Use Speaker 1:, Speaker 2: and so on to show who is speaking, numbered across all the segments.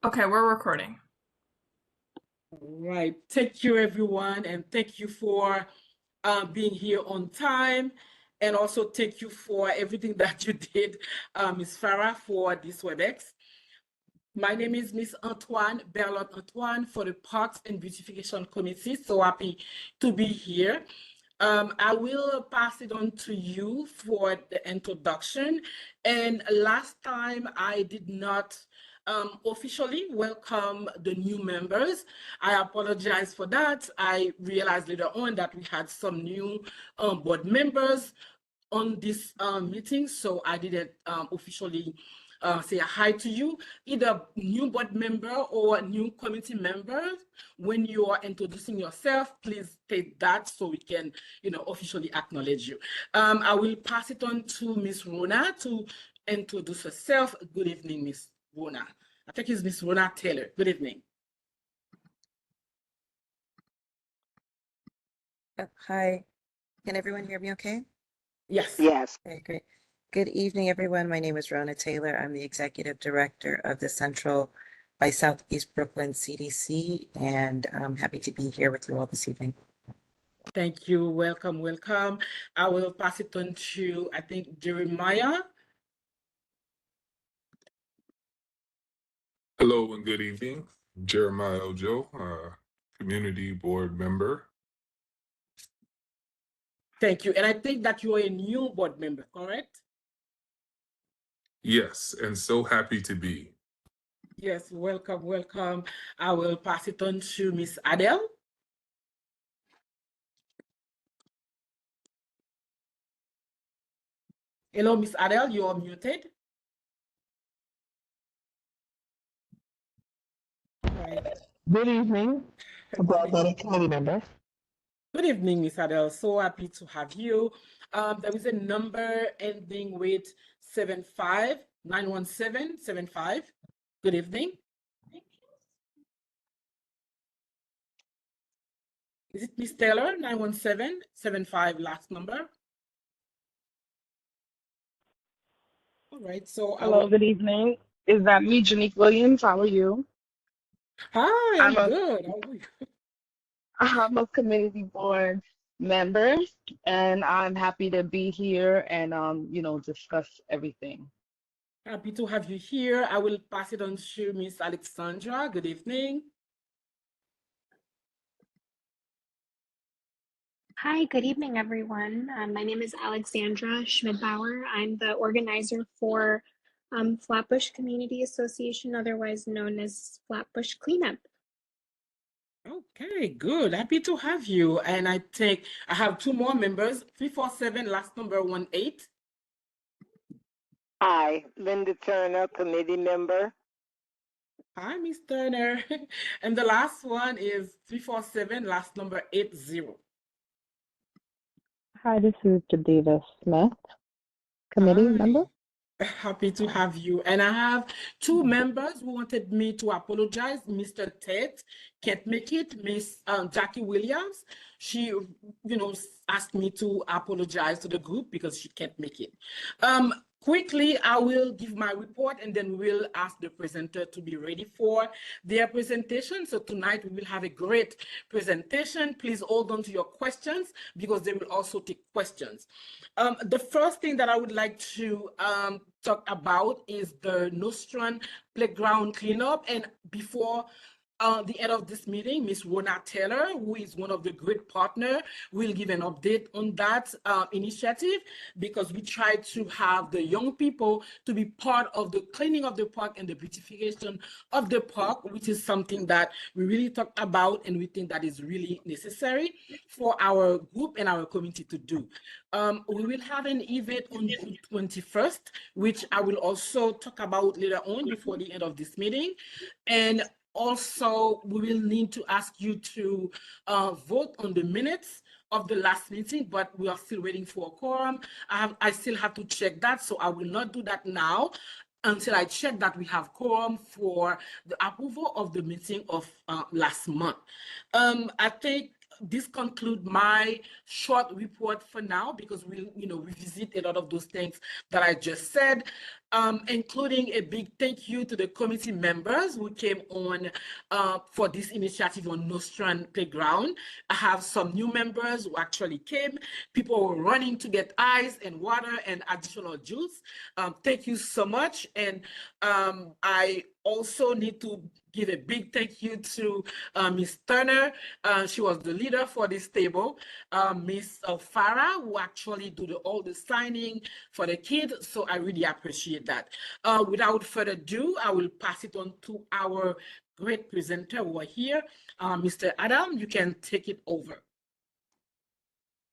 Speaker 1: Okay, we're recording.
Speaker 2: Right. Thank you, everyone, and thank you for being here on time. And also thank you for everything that you did, Ms. Farah, for this WebEx. My name is Miss Antoine, Berlotte Antoine, for the Parks and Beautification Committee. So happy to be here. I will pass it on to you for the introduction. And last time I did not officially welcome the new members. I apologize for that. I realized later on that we had some new board members on this meeting, so I didn't officially say hi to you, either new board member or new committee members. When you are introducing yourself, please state that so we can, officially acknowledge you. I will pass it on to Miss Rona to introduce herself. Good evening, Miss Rona. I think it's Miss Rona Taylor. Good evening.
Speaker 3: Hi, can everyone hear me okay?
Speaker 2: Yes.
Speaker 4: Yes.
Speaker 3: Okay, great. Good evening, everyone. My name is Rona Taylor. I'm the Executive Director of the Central by Southeast Brooklyn CDC, and I'm happy to be here with you all this evening.
Speaker 2: Thank you. Welcome, welcome. I will pass it on to, I think, Jeremiah.
Speaker 5: Hello and good evening. Jeremiah Ojo, community board member.
Speaker 2: Thank you. And I think that you are a new board member, correct?
Speaker 5: Yes, and so happy to be.
Speaker 2: Yes, welcome, welcome. I will pass it on to Miss Adele. Hello, Miss Adele, you are muted. Right.
Speaker 4: Good evening, Board committee members.
Speaker 2: Good evening, Miss Adele. So happy to have you. There is a number ending with 7591775. Good evening. Is it Miss Taylor, 91775, last number? All right, so
Speaker 6: Hello, good evening. Is that me, Janique Williams? How are you?
Speaker 2: Hi,
Speaker 6: I'm
Speaker 2: I'm
Speaker 6: a
Speaker 2: good. How are you?
Speaker 6: I'm a community board member, and I'm happy to be here and discuss everything.
Speaker 2: Happy to have you here. I will pass it on to Miss Alexandra. Good evening.
Speaker 7: Hi, good evening, everyone. My name is Alexandra Schmidbauer. I'm the organizer for Flatbush Community Association, otherwise known as Flatbush Cleanup.
Speaker 2: Okay, good. Happy to have you. And I think I have two more members, 347, last number 18.
Speaker 4: Hi, Linda Turner, committee member.
Speaker 2: Hi, Miss Turner. And the last one is 347, last number 80.
Speaker 8: Hi, this is Jadeva Smith, committee member.
Speaker 2: Happy to have you. And I have two members who wanted me to apologize. Mr. Ted can't make it. Miss Jackie Williams, she, asked me to apologize to the group because she can't make it. Quickly, I will give my report and then we'll ask the presenter to be ready for their presentation. So tonight we will have a great presentation. Please hold on to your questions because they will also take questions. The first thing that I would like to talk about is the Nostrum playground cleanup. And before the end of this meeting, Miss Rona Taylor, who is one of the great partners, will give an update on that initiative because we try to have the young people to be part of the cleaning of the park and the beautification of the park, which is something that we really talked about and we think that is really necessary for our group and our community to do. We will have an event on June 21st, which I will also talk about later on before the end of this meeting. And also, we will need to ask you to vote on the minutes of the last meeting, but we are still waiting for a quorum. I still have to check that, so I will not do that now until I check that we have quorum for the approval of the meeting of last month. I think this concludes my short report for now because we'll revisit a lot of those things that I just said. including a big thank you to the committee members who came on for this initiative on Nostrand Playground. I have some new members who actually came. People were running to get ice and water and additional juice. Thank you so much. And I also need to give a big thank you to Miss Turner. She was the leader for this table. Miss Farah, who actually do all the signing for the kids. So I really appreciate that. Without further ado, I will pass it on to our great presenter who are here. Mr. Adam, you can take it over.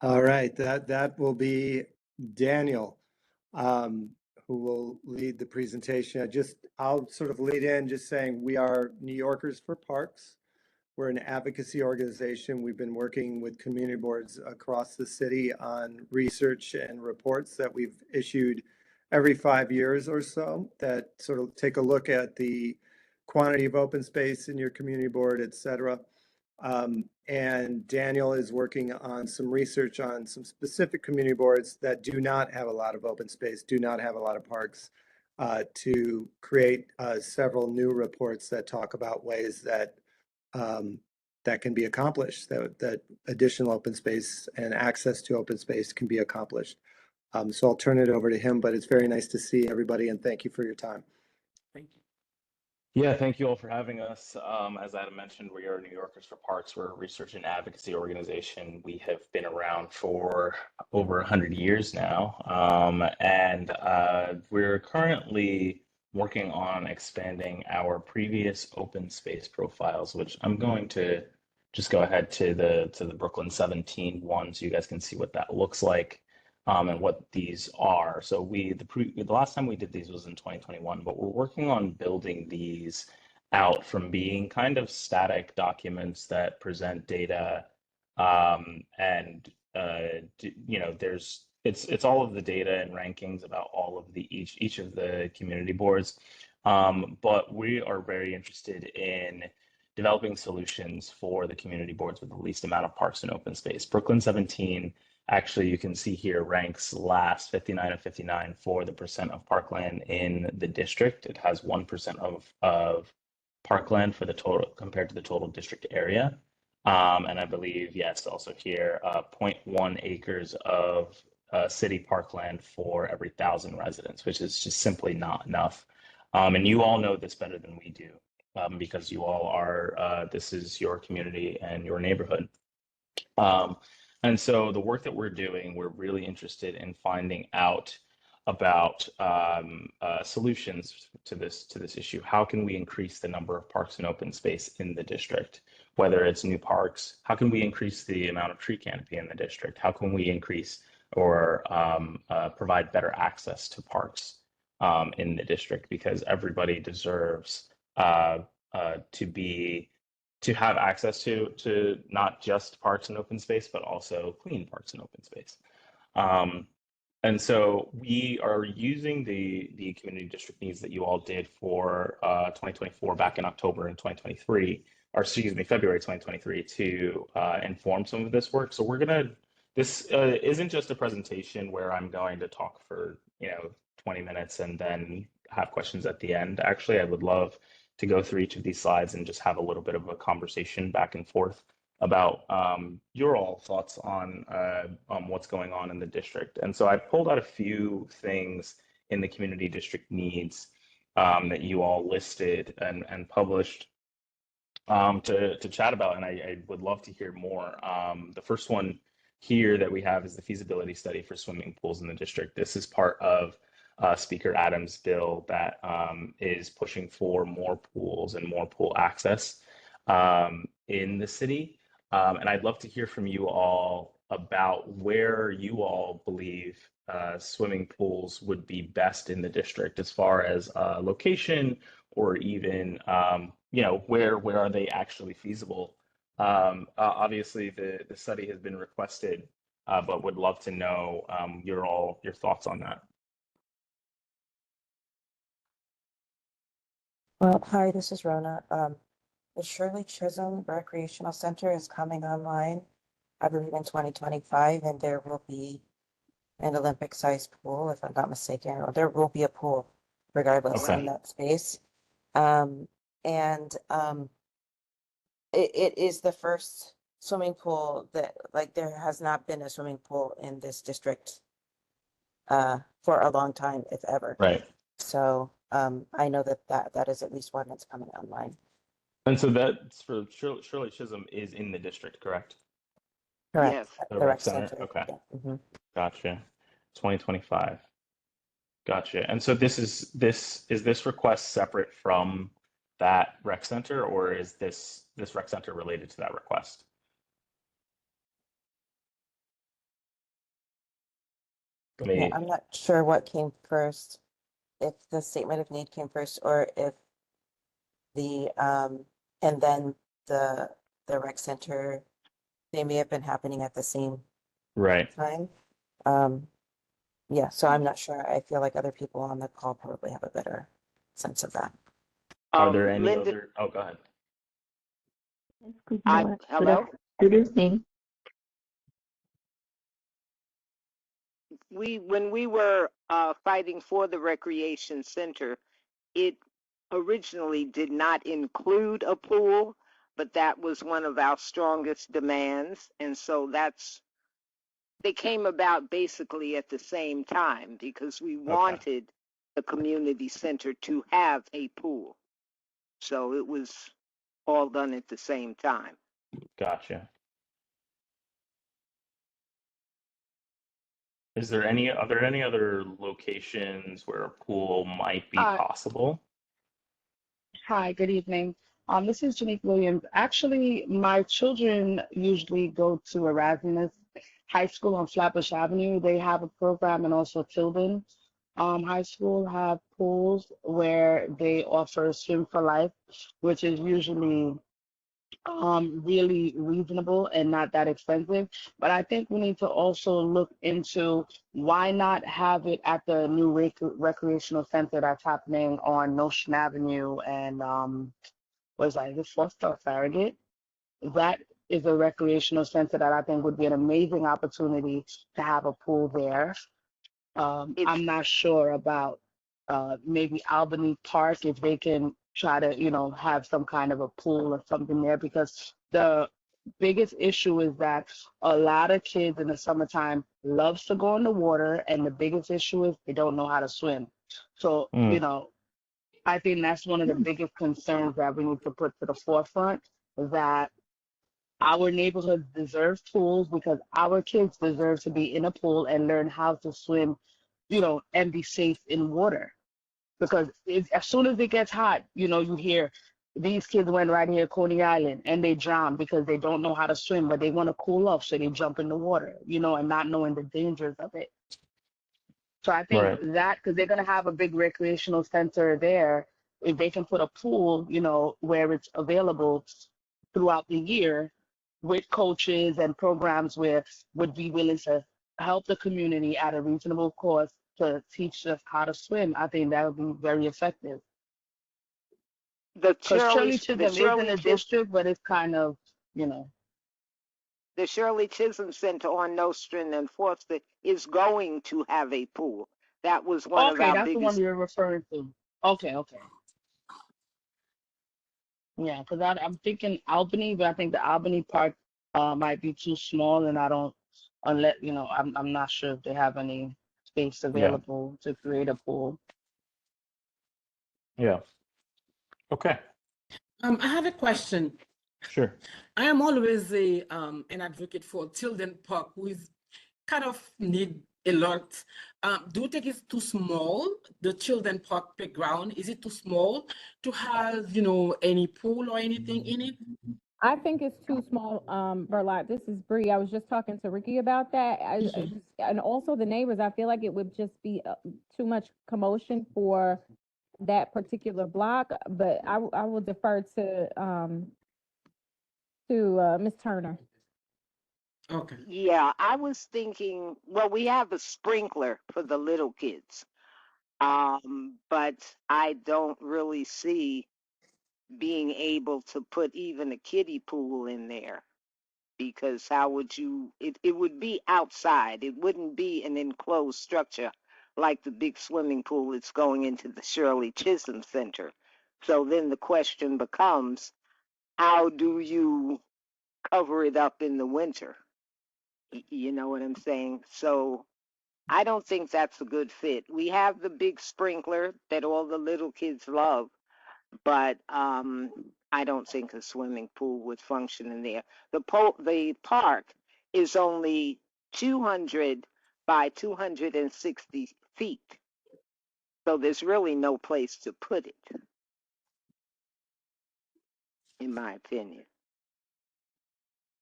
Speaker 1: All right, that will be Daniel, who will lead the presentation. I'll sort of lead in just saying we are New Yorkers for Parks. We're an advocacy organization. We've been working with community boards across the city on research and reports that we've issued every 5 years or so that sort of take a look at the quantity of open space in your community board, et cetera. And Daniel is working on some research on some specific community boards that do not have a lot of open space, do not have a lot of parks, to create several new reports that talk about ways that that can be accomplished, that additional open space and access to open space can be accomplished. So I'll turn it over to him, but it's very nice to see everybody and thank you for your time.
Speaker 2: Thank you.
Speaker 9: Yeah, thank you all for having us. As Adam mentioned, we are New Yorkers for Parks. We're a research and advocacy organization. We have been around for over 100 years now, and we're currently working on expanding our previous open space profiles, which I'm going to just go ahead to the Brooklyn 17 one so you guys can see what that looks like. And what these are. So the last time we did these was in 2021, but we're working on building these out from being kind of static documents that present data, and you know, it's all of the data and rankings about all of each of the community boards, but we are very interested in developing solutions for the community boards with the least amount of parks and open space. Brooklyn 17. Actually, you can see here ranks last 59 of 59 for the percent of parkland in the district. It has 1% of parkland for the total compared to the total district area. And I believe, yes, also here, 0.1 acres of city parkland for every 1,000 residents, which is just simply not enough. And you all know this better than we do, because you all are, this is your community and your neighborhood. And so the work that we're doing, we're really interested in finding out about solutions to this issue. How can we increase the number of parks and open space in the district? Whether it's new parks, how can we increase the amount of tree canopy in the district? How can we increase or provide better access to parks in the district? Because everybody deserves to have access to not just parks and open space, but also clean parks and open space. And so we are using the community district needs that you all did for 2024 back in October in 2023, or excuse me, February 2023 to inform some of this work. So this isn't just a presentation where I'm going to talk for 20 minutes and then have questions at the end. Actually, I would love to go through each of these slides and just have a little bit of a conversation back and forth about your all thoughts on what's going on in the district. And so I pulled out a few things in the community district needs that you all listed and published to chat about, and I would love to hear more. The first one here that we have is the feasibility study for swimming pools in the district. This is part of Speaker Adams' bill that is pushing for more pools and more pool access in the city. And I'd love to hear from you all about where you all believe swimming pools would be best in the district as far as location, or even where are they actually feasible. Obviously the study has been requested, but would love to know your thoughts on that.
Speaker 3: Well, hi, this is Rona. The Shirley Chisholm Recreational Center is coming online, I believe in 2025, and there will be an Olympic-sized pool, if I'm not mistaken, or there will be a pool regardless
Speaker 9: Okay.
Speaker 3: in that space. Um, and it is the first swimming pool that, like, there has not been a swimming pool in this district for a long time, if ever.
Speaker 9: Right.
Speaker 3: So I know that is at least one that's coming online.
Speaker 9: And so that's for Shirley Chisholm is in the district, correct?
Speaker 3: Correct.
Speaker 4: Yes.
Speaker 9: The
Speaker 3: The
Speaker 9: rec
Speaker 3: rec
Speaker 9: center?
Speaker 3: center.
Speaker 9: Okay.
Speaker 3: Yeah. Mhm.
Speaker 9: Gotcha. 2025. Gotcha. And so is this request separate from that rec center, or is this rec center related to that request?
Speaker 3: Yeah,
Speaker 9: Maybe,
Speaker 3: I'm not sure what came first, if the statement of need came first, or if the and then the rec center, they may have been happening at the same
Speaker 9: right.
Speaker 3: time. Um, yeah, so I'm not sure. I feel like other people on the call probably have a better sense of that.
Speaker 9: Are there any
Speaker 4: Linda,
Speaker 9: other? Oh, go ahead.
Speaker 4: hello?
Speaker 8: Good evening.
Speaker 4: When we were fighting for the recreation center, it originally did not include a pool, but that was one of our strongest demands. And so they came about basically at the same time because we
Speaker 9: Okay.
Speaker 4: wanted the community center to have a pool. So it was all done at the same time.
Speaker 9: Gotcha. Are there any other locations where a pool might be
Speaker 6: Hi,
Speaker 9: possible?
Speaker 6: hi, good evening. This is Janique Williams. Actually, my children usually go to Erasmus High School on Flatbush Avenue. They have a program, and also Tilden High School have pools where they offer swim for life, which is usually really reasonable and not that expensive. But I think we need to also look into why not have it at the new recreational center that's happening on Notion Avenue and was like the Foster or Farragut. That is a recreational center that I think would be an amazing opportunity to have a pool there.
Speaker 4: It's
Speaker 6: I'm not sure about maybe Albany Park, if they can try to, have some kind of a pool or something there, because the biggest issue is that a lot of kids in the summertime loves to go in the water, and the biggest issue is they don't know how to swim. So,
Speaker 9: Mm,
Speaker 6: I think that's one of the biggest concerns that we need to put to the forefront, that our neighborhoods deserve pools because our kids deserve to be in a pool and learn how to swim, and be safe in water. Because as soon as it gets hot, you hear these kids went right here, Coney Island, and they drowned because they don't know how to swim, but they want to cool off, so they jump in the water, and not knowing the dangers of it. So I think
Speaker 9: right.
Speaker 6: that, because they're going to have a big recreational center there, if they can put a pool, where it's available throughout the year with coaches and programs where would be willing to help the community at a reasonable cost to teach us how to swim, I think that would be very effective.
Speaker 4: the
Speaker 6: Because
Speaker 4: Shirley
Speaker 6: Shirley
Speaker 4: the
Speaker 6: Chisholm is in
Speaker 4: Shirley
Speaker 6: a
Speaker 4: Chisholm
Speaker 6: district, but it's kind of,
Speaker 4: the Shirley Chisholm Center on Nostrand and Foster is going to have a pool. That was one of
Speaker 6: okay,
Speaker 4: our
Speaker 6: that's the one
Speaker 4: biggest.
Speaker 6: you're referring to. Okay, okay. Yeah, because I'm thinking Albany, but I think the Albany part might be too small, and I don't, unless, I'm not sure if they have any space
Speaker 9: Yeah.
Speaker 6: available to create a pool.
Speaker 9: Yeah. Okay.
Speaker 2: I have a question.
Speaker 9: Sure.
Speaker 2: I am always an advocate for Tilden Park, who is kind of need a lot. Do you think it's too small? The Tilden Park playground, is it too small to have, any pool or anything in it?
Speaker 10: I think it's too small, Burlap. This is Bree. I was just talking to Ricky about that. And also the neighbors, I feel like it would just be too much commotion for that particular block, but I will defer to Ms. Turner.
Speaker 2: Okay.
Speaker 4: Yeah, I was thinking, well, we have a sprinkler for the little kids. But I don't really see being able to put even a kiddie pool in there, because how would you, it would be outside. It wouldn't be an enclosed structure like the big swimming pool is going into the Shirley Chisholm Center. So then the question becomes, how do you cover it up in the winter? You know what I'm saying? So I don't think that's a good fit. We have the big sprinkler that all the little kids love, but I don't think a swimming pool would function in there. The park is only 200 by 260 feet, so there's really no place to put it, in my opinion.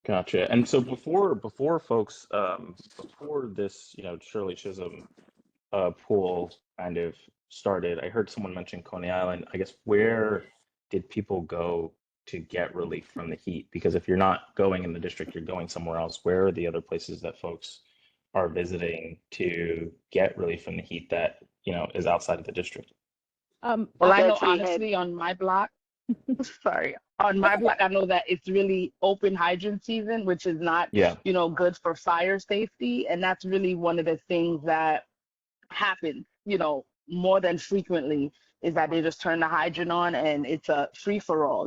Speaker 9: Gotcha. And so before folks, before this, Shirley Chisholm pool kind of started, I heard someone mention Coney Island. I guess where did people go to get relief from the heat? Because if you're not going in the district, you're going somewhere else. Where are the other places that folks are visiting to get relief from the heat that, is outside of the district?
Speaker 6: Well, I know
Speaker 4: Betsy had
Speaker 6: honestly on my block, sorry, on my block, I know that it's really open hydrant season, which is not,
Speaker 9: Yeah.
Speaker 6: good for fire safety. And that's really one of the things that happens, more than frequently, is that they just turn the hydrant on and it's a free for all,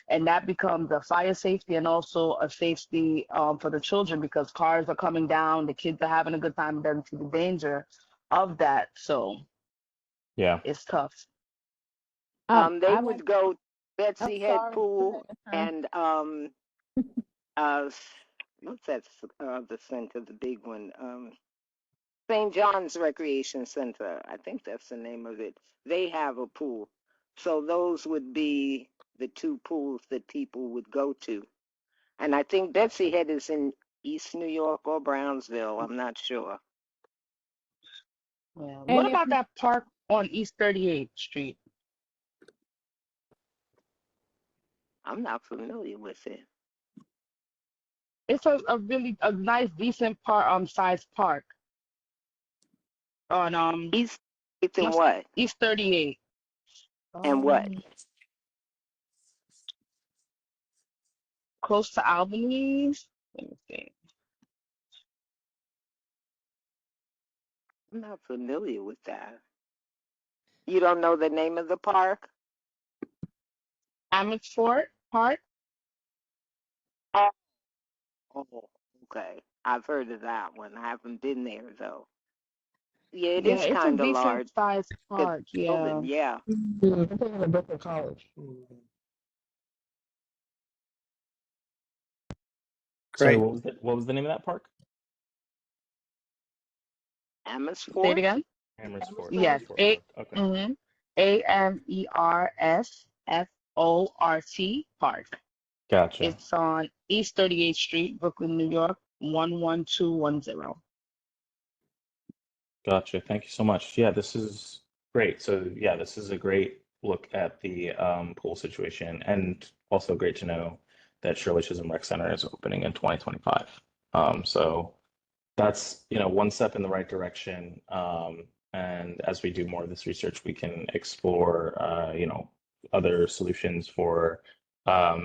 Speaker 6: and that becomes a fire safety and also a safety for the children, because cars are coming down, the kids are having a good time, and doesn't see the danger of that. So
Speaker 9: Yeah.
Speaker 6: it's tough.
Speaker 4: they
Speaker 10: I like,
Speaker 4: would go
Speaker 10: I'm
Speaker 4: Betsy Head
Speaker 10: sorry. Go
Speaker 4: Pool
Speaker 10: ahead, Ms. Brown.
Speaker 4: and what's that the center, the big one? St. John's Recreation Center. I think that's the name of it. They have a pool. So those would be the two pools that people would go to. And I think Betsy Head is in East New York or Brownsville. I'm not sure.
Speaker 6: Yeah. What
Speaker 10: And if
Speaker 6: about that park on East 38th Street?
Speaker 4: I'm not familiar with it.
Speaker 6: It's a really a nice decent sized park on
Speaker 4: East, it's in
Speaker 6: East
Speaker 4: what?
Speaker 6: East 38.
Speaker 4: And what?
Speaker 6: Close to Albany. Let me see.
Speaker 4: I'm not familiar with that. You don't know the name of the park?
Speaker 6: Amersfoort Park.
Speaker 4: Oh, okay. I've heard of that one. I haven't been there though. Yeah, it
Speaker 6: Yeah,
Speaker 4: is
Speaker 6: it's a
Speaker 4: kind of
Speaker 6: decent
Speaker 4: large.
Speaker 6: sized
Speaker 4: The
Speaker 6: park. Yeah.
Speaker 4: building, yeah.
Speaker 8: Yeah, it's in a different college.
Speaker 9: Sorry,
Speaker 1: Great.
Speaker 9: what was the name of that park?
Speaker 6: Say it
Speaker 4: Amersfoort?
Speaker 6: again. Yes.
Speaker 9: Amersfoort Park. Okay.
Speaker 6: Amersfoort Park.
Speaker 9: Gotcha.
Speaker 6: It's on East 38th Street, Brooklyn, New York, 11210.
Speaker 9: Gotcha. Thank you so much. Yeah, this is great. So yeah, this is a great look at the pool situation, and also great to know that Shirley Chisholm Rec Center is opening in 2025. So that's, one step in the right direction. And as we do more of this research, we can explore, other solutions for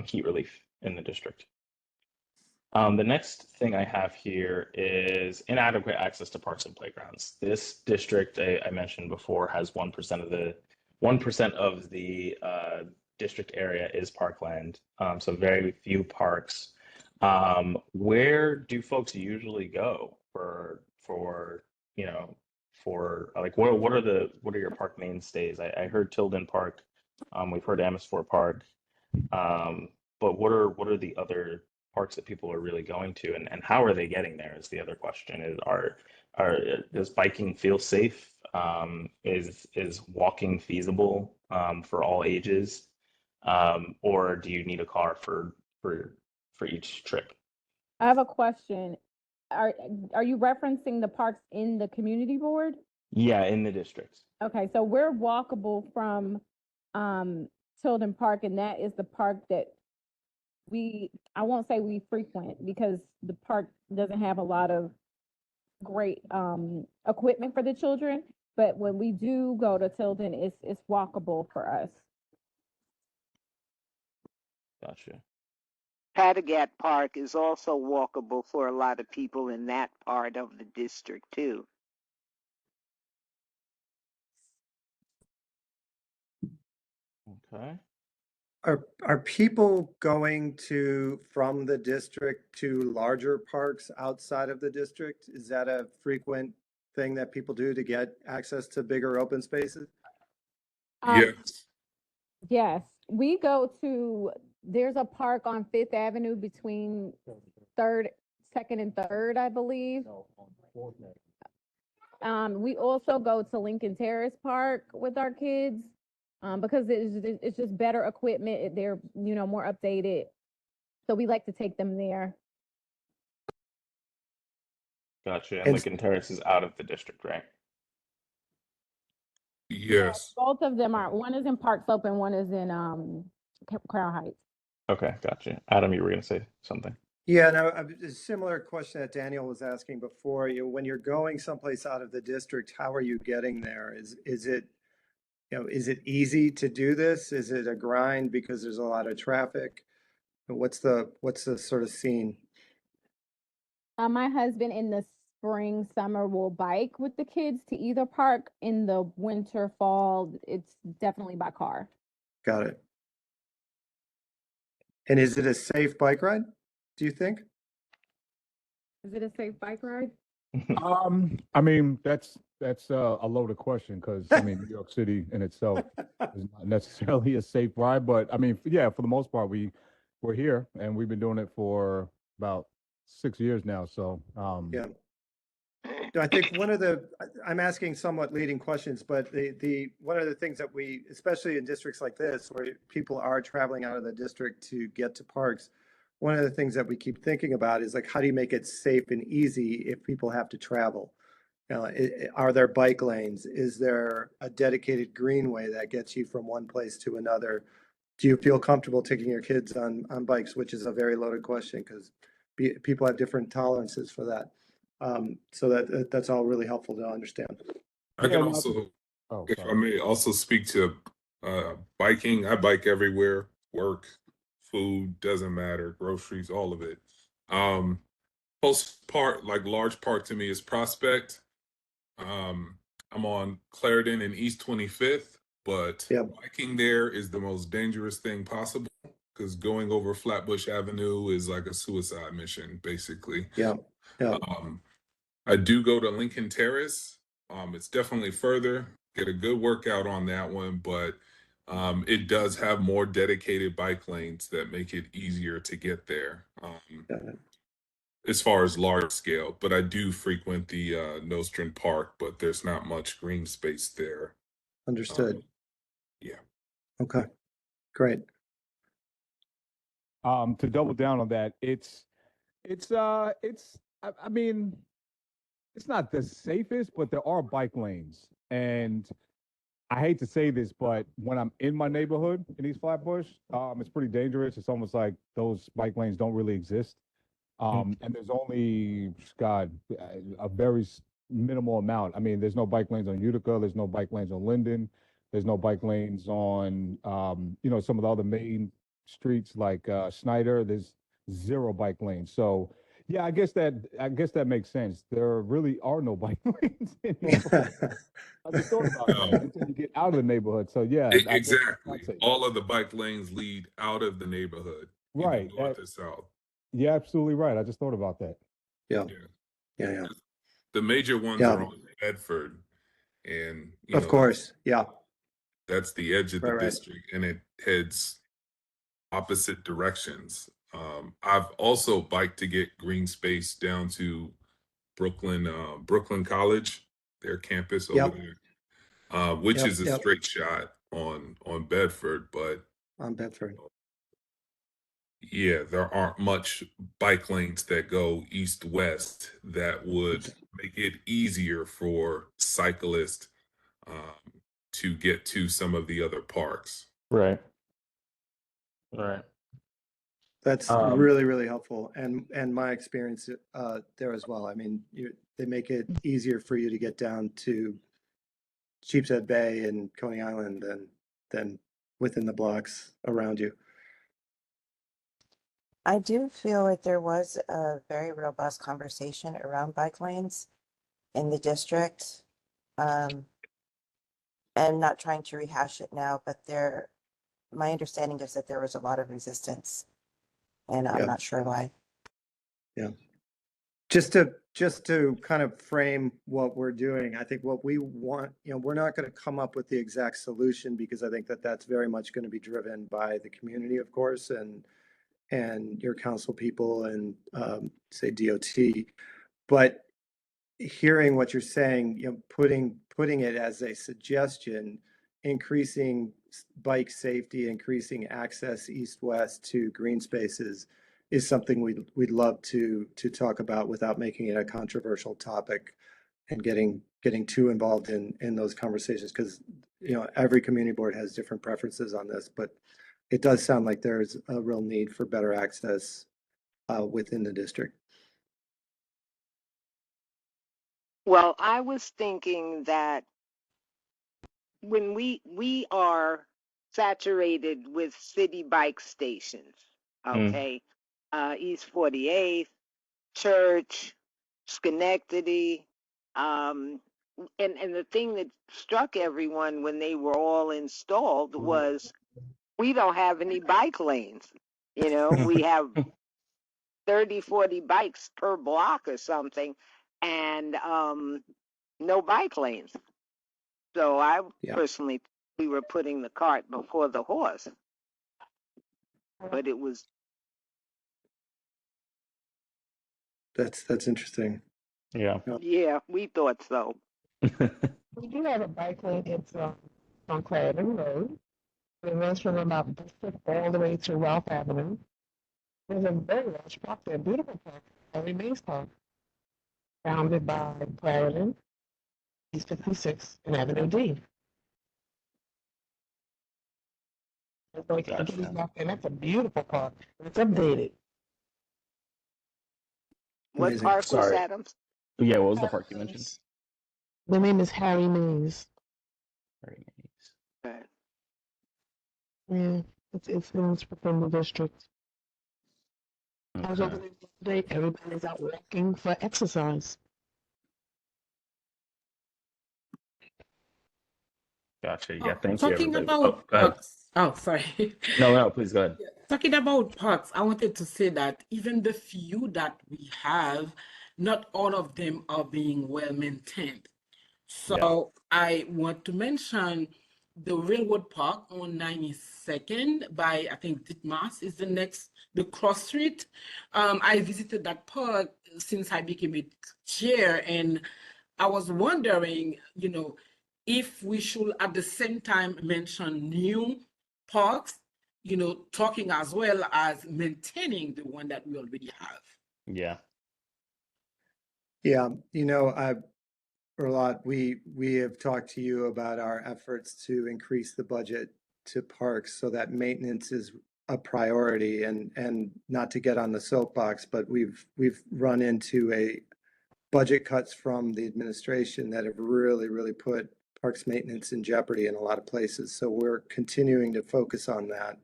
Speaker 9: heat relief in the district. The next thing I have here is inadequate access to parks and playgrounds. This district I mentioned before has 1% of the 1% of the district area is parkland. So very few parks. Where do folks usually go for like what are your park mainstays? I heard Tilden Park. We've heard Amersfoort Park. But what are the other parks that people are really going to, and how are they getting there is the other question. Does biking feel safe? Is walking feasible for all ages? Or do you need a car for each trip?
Speaker 10: I have a question. Are are you referencing the parks in the community board?
Speaker 9: Yeah, in the districts.
Speaker 10: Okay, so we're walkable from Tilden Park, and that is the park that I won't say we frequent, because the park doesn't have a lot of great equipment for the children. But when we do go to Tilden, it's walkable for us.
Speaker 9: Gotcha.
Speaker 4: Paddogat Park is also walkable for a lot of people in that part of the district too.
Speaker 9: Okay.
Speaker 1: Are people going from the district to larger parks outside of the district? Is that a frequent thing that people do to get access to bigger open spaces?
Speaker 10: Um,
Speaker 5: Yes.
Speaker 10: yes, we go to, there's a park on Fifth Avenue between Third, Second and Third, I believe. We also go to Lincoln Terrace Park with our kids, because it's just better equipment. They're, more updated. So we like to take them there.
Speaker 9: Gotcha. And
Speaker 1: And
Speaker 9: Lincoln Terrace is out of the district, right?
Speaker 5: Yes.
Speaker 10: Both of them are, one is in Park Slope and one is in Crown Heights.
Speaker 9: Okay, gotcha. Adam, you were gonna say something.
Speaker 1: yeah, no, a similar question that Daniel was asking before. When you're going someplace out of the district, how are you getting there? Is it, is it easy to do this? Is it a grind because there's a lot of traffic? What's the sort of scene?
Speaker 10: My husband in the spring, summer will bike with the kids to either park. In the winter, fall, it's definitely by car.
Speaker 1: Got it. And is it a safe bike ride, do you think?
Speaker 10: Is it a safe bike ride?
Speaker 11: I mean, that's a loaded question because I mean, New York City in itself is not necessarily a safe ride, but I mean, yeah, for the most part, we're here and we've been doing it for about 6 years now. So,
Speaker 1: Yeah. No, I think I'm asking somewhat leading questions, but one of the things that we, especially in districts like this, where people are traveling out of the district to get to parks, one of the things that we keep thinking about is like, how do you make it safe and easy if people have to travel? Are there bike lanes? Is there a dedicated greenway that gets you from one place to another? Do you feel comfortable taking your kids on bikes, which is a very loaded question because people have different tolerances for that. So that's all really helpful to understand.
Speaker 5: I
Speaker 11: yeah,
Speaker 5: can
Speaker 11: no,
Speaker 5: also,
Speaker 11: oh,
Speaker 5: if I
Speaker 11: sorry.
Speaker 5: may, also speak to biking. I bike everywhere, work, food, doesn't matter, groceries, all of it. Um, Most part, like large part to me is Prospect. Um, I'm on Clarendon and East 25th, but
Speaker 1: Yep,
Speaker 5: biking there is the most dangerous thing possible because going over Flatbush Avenue is like a suicide mission, basically.
Speaker 1: yep, yep.
Speaker 5: Um, I do go to Lincoln Terrace. It's definitely further. Get a good workout on that one, but it does have more dedicated bike lanes that make it easier to get there.
Speaker 1: Got it.
Speaker 5: As far as large scale, but I do frequent the Nostrand Park, but there's not much green space there.
Speaker 1: Understood.
Speaker 5: Yeah.
Speaker 1: Okay, great.
Speaker 11: To double down on that, I mean, it's not the safest, but there are bike lanes. And I hate to say this, but when I'm in my neighborhood in East Flatbush, it's pretty dangerous. It's almost like those bike lanes don't really exist. And there's only, God, a very minimal amount. I mean, there's no bike lanes on Utica. There's no bike lanes on Linden. There's no bike lanes on, some of the other main streets like Snyder. There's zero bike lanes. So, yeah, I guess that makes sense. There really are no bike lanes anymore. I just thought about that
Speaker 5: Um,
Speaker 11: until you get out of the neighborhood. So, yeah, I guess that's not
Speaker 5: exactly.
Speaker 11: safe.
Speaker 5: All of the bike lanes lead out of the neighborhood, either
Speaker 11: Right.
Speaker 5: north or south.
Speaker 11: You're absolutely right. I just thought about that.
Speaker 1: Yeah,
Speaker 5: Yeah.
Speaker 1: yeah, yeah,
Speaker 5: The major ones
Speaker 1: yeah.
Speaker 5: are on Bedford, and
Speaker 1: Of course. Yeah,
Speaker 5: that's the edge of the
Speaker 1: right, right.
Speaker 5: district, and it heads opposite directions. I've also biked to get green space down to Brooklyn College, their campus over
Speaker 1: Yep,
Speaker 5: there, which
Speaker 1: yep,
Speaker 5: is a
Speaker 1: yep.
Speaker 5: straight shot on Bedford. But
Speaker 1: On Bedford.
Speaker 5: yeah, there aren't much bike lanes that go east west that would make it easier for cyclists to get to some of the other parks.
Speaker 9: Right. Right.
Speaker 1: That's
Speaker 9: Um,
Speaker 1: really, really helpful, and my experience there as well. I mean, they make it easier for you to get down to Sheepshead Bay and Coney Island than within the blocks around you.
Speaker 3: I do feel like there was a very robust conversation around bike lanes in the district. And not trying to rehash it now, but there my understanding is that there was a lot of resistance, and I'm
Speaker 1: Yeah.
Speaker 3: not sure why.
Speaker 1: Yeah. Just to kind of frame what we're doing, I think what we want, we're not going to come up with the exact solution, because I think that that's very much going to be driven by the community, of course, and your council people and say DOT. But hearing what you're saying, putting it as a suggestion, increasing bike safety, increasing access east-west to green spaces is something we'd love to talk about without making it a controversial topic and getting too involved in those conversations, because every community board has different preferences on this, but it does sound like there's a real need for better access within the district.
Speaker 4: Well, I was thinking that when we are saturated with city bike stations, okay, East 48th, Church, Schenectady, and the thing that struck everyone when they were all installed was we don't have any bike lanes. We have 30, 40 bikes per block or something, and no bike lanes. So I personally, we were putting the cart before the horse, but it was.
Speaker 1: That's interesting.
Speaker 9: Yeah.
Speaker 4: Yeah, we thought so.
Speaker 6: We do have a bike lane. It's on Clarendon Road. It runs from about District all the way to Ralph Avenue. There's a very large park there, beautiful park, Harry Mays Park, bounded by Clarendon, East 56, and Avenue D. So we can't get
Speaker 9: Gotcha.
Speaker 6: back there. That's a beautiful park. It's updated.
Speaker 4: What
Speaker 1: Amazing.
Speaker 4: park was
Speaker 9: Sorry.
Speaker 4: that?
Speaker 9: Yeah, what was the park you mentioned?
Speaker 6: The name is Harry Mays.
Speaker 9: Very nice.
Speaker 4: Okay.
Speaker 6: Yeah, it's within the district. I was over
Speaker 9: Okay.
Speaker 6: there the other day. Everybody's out walking for exercise.
Speaker 9: Gotcha. Yeah,
Speaker 2: Oh,
Speaker 9: thank you,
Speaker 2: talking
Speaker 9: everybody. Oh,
Speaker 2: about
Speaker 9: go ahead.
Speaker 2: parks. Oh, sorry.
Speaker 9: No, please go ahead.
Speaker 2: Talking about parks, I wanted to say that even the few that we have, not all of them are being well maintained.
Speaker 9: Yeah.
Speaker 2: So I want to mention the Railroad Park on 92nd by, I think, Ditmas is the cross street. I visited that park since I became a chair, and I was wondering, if we should at the same time mention new parks, talking as well as maintaining the one that we already have.
Speaker 9: Yeah.
Speaker 1: Yeah, Erlot, we have talked to you about our efforts to increase the budget to parks so that maintenance is a priority, and not to get on the soapbox, but we've run into a budget cuts from the administration that have really put parks maintenance in jeopardy in a lot of places. So we're continuing to focus on that.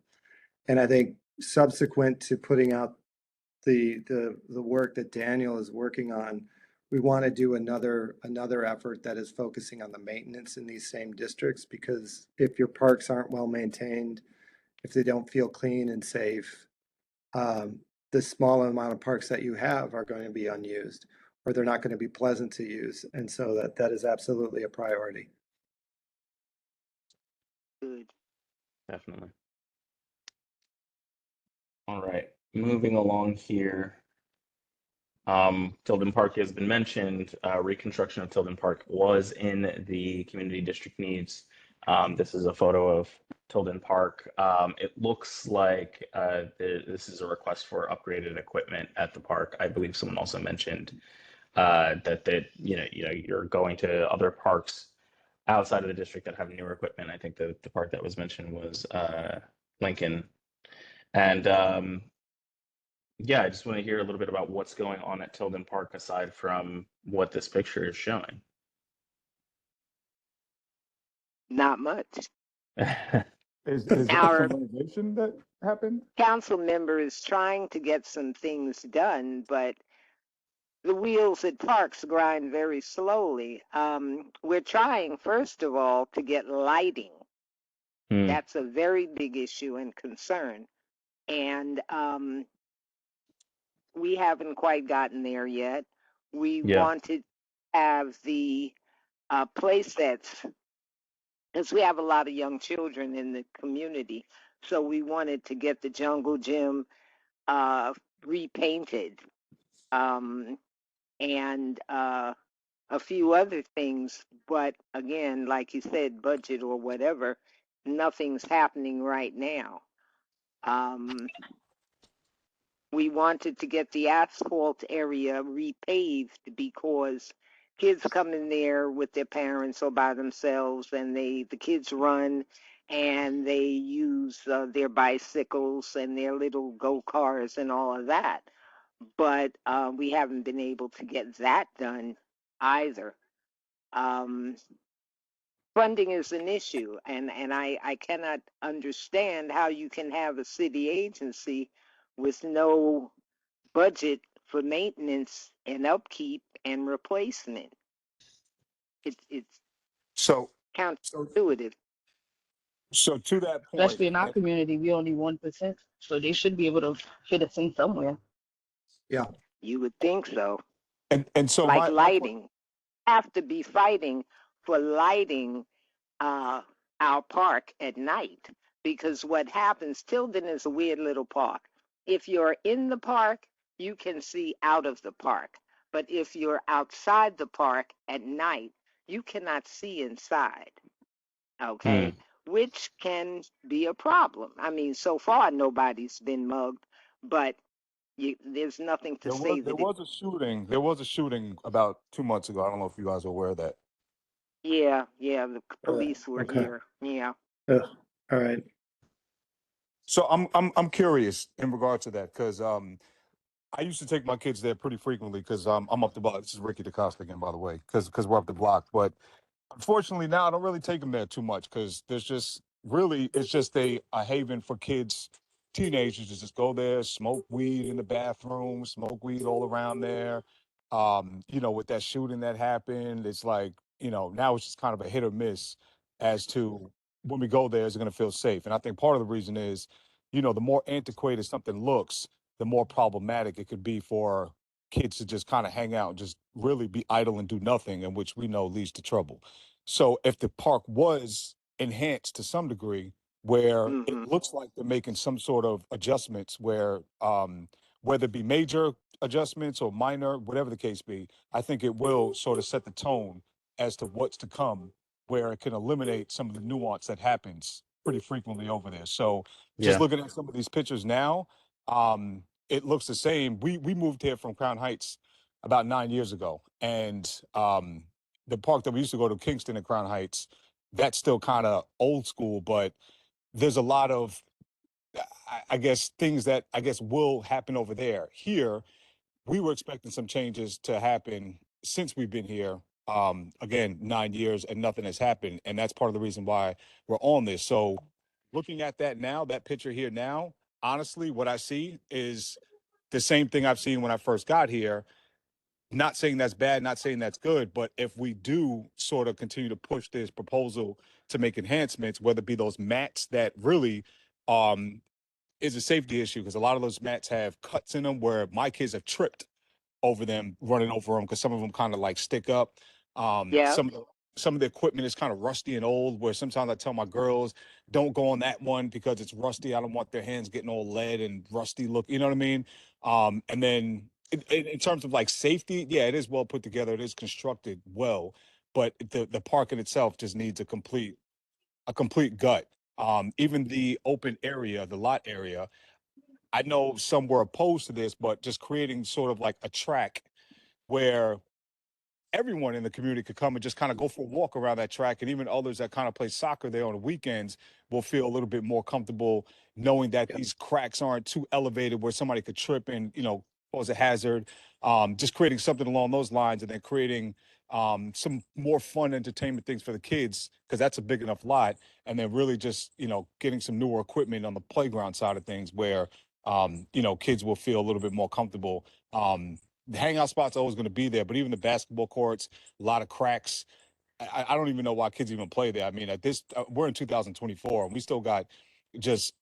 Speaker 1: And I think subsequent to putting out the work that Daniel is working on, we want to do another effort that is focusing on the maintenance in these same districts, because if your parks aren't well maintained, if they don't feel clean and safe, the small amount of parks that you have are going to be unused, or they're not going to be pleasant to use. And so that is absolutely a priority.
Speaker 4: Good.
Speaker 9: Definitely. All right. Moving along here. Tilden Park has been mentioned. Reconstruction of Tilden Park was in the community district needs. This is a photo of Tilden Park. It looks like this is a request for upgraded equipment at the park. I believe someone also mentioned that you're going to other parks outside of the district that have newer equipment. I think the park that was mentioned was Lincoln, and yeah, I just want to hear a little bit about what's going on at Tilden Park aside from what this picture is showing.
Speaker 4: Not much.
Speaker 11: Is there
Speaker 4: Our
Speaker 11: some renovation that happened?
Speaker 4: council member is trying to get some things done, but the wheels at parks grind very slowly. We're trying, first of all, to get lighting
Speaker 9: Hmm.
Speaker 4: That's a very big issue and concern. And we haven't quite gotten there yet. We
Speaker 9: Yeah.
Speaker 4: wanted to have the play sets, because we have a lot of young children in the community. So we wanted to get the jungle gym repainted, and a few other things. But again, like you said, budget or whatever, nothing's happening right now. Um, we wanted to get the asphalt area repaved because kids come in there with their parents or by themselves, and the kids run and they use their bicycles and their little go-cars and all of that. But we haven't been able to get that done either. Um, Funding is an issue, and I cannot understand how you can have a city agency with no budget for maintenance and upkeep and replacement. It's
Speaker 11: So, so,
Speaker 4: counterintuitive.
Speaker 11: so to that point,
Speaker 6: Especially in our community, we only 1%, so they should be able to fit us in somewhere.
Speaker 1: Yeah.
Speaker 4: You would think so.
Speaker 11: and so
Speaker 4: Like
Speaker 11: my
Speaker 4: lighting, have to be fighting for lighting uh, our park at night, because what happens, Tilden is a weird little park. If you're in the park, you can see out of the park. But if you're outside the park at night, you cannot see inside.
Speaker 9: Hmm.
Speaker 4: Okay? Which can be a problem. I mean, so far nobody's been mugged, but there's nothing to say
Speaker 11: there
Speaker 4: that it,
Speaker 11: was a shooting. There was a shooting about 2 months ago. I don't know if you guys are aware of that.
Speaker 4: yeah, the police were
Speaker 1: Okay.
Speaker 4: here. Yeah.
Speaker 1: All right.
Speaker 11: So I'm curious in regard to that because I used to take my kids there pretty frequently because I'm up the block. This is Ricky DeCosta again, by the way, because we're up the block. But unfortunately, now I don't really take them there too much because there's just really it's just a haven for kids, teenagers to just go there, smoke weed in the bathroom, smoke weed all around there. With that shooting that happened, it's like now it's just kind of a hit or miss as to when we go there, is it going to feel safe? And I think part of the reason is, the more antiquated something looks, the more problematic it could be for kids to just kind of hang out and just really be idle and do nothing, and which we know leads to trouble. So if the park was enhanced to some degree, where it
Speaker 4: Mm-hmm.
Speaker 11: looks like they're making some sort of adjustments, where whether it be major adjustments or minor, whatever the case be, I think it will sort of set the tone as to what's to come, where it can eliminate some of the nuance that happens pretty frequently over there. So just
Speaker 9: Yeah.
Speaker 11: looking at some of these pictures now, it looks the same. We moved here from Crown Heights about 9 years ago, and the park that we used to go to, Kingston and Crown Heights, that's still kind of old school, but there's a lot of, I guess, things that I guess will happen over there. Here, we were expecting some changes to happen since we've been here. Again, 9 years and nothing has happened, and that's part of the reason why we're on this. So, looking at that now, that picture here now, honestly, what I see is the same thing I've seen when I first got here. Not saying that's bad, not saying that's good, but if we do sort of continue to push this proposal to make enhancements, whether it be those mats that really is a safety issue, because a lot of those mats have cuts in them where my kids have tripped over them, running over them, because some of them kind of like stick up.
Speaker 4: Yeah.
Speaker 11: Some of the equipment is kind of rusty and old, where sometimes I tell my girls, don't go on that one because it's rusty. I don't want their hands getting all lead and rusty look, you know what I mean? And then in terms of like safety, yeah, it is well put together. It is constructed well, but the park in itself just needs a complete gut. Even the open area, the lot area, I know some were opposed to this, but just creating sort of like a track where everyone in the community could come and just kind of go for a walk around that track. And even others that kind of play soccer there on the weekends will feel a little bit more comfortable knowing that these cracks aren't too elevated where somebody could trip and, cause a hazard. Just creating something along those lines, and then creating some more fun entertainment things for the kids, because that's a big enough lot. And then really just, getting some newer equipment on the playground side of things where, kids will feel a little bit more comfortable. The hangout spots are always going to be there, but even the basketball courts, a lot of cracks. I don't even know why kids even play there. I mean, at this, we're in 2024, and we still got just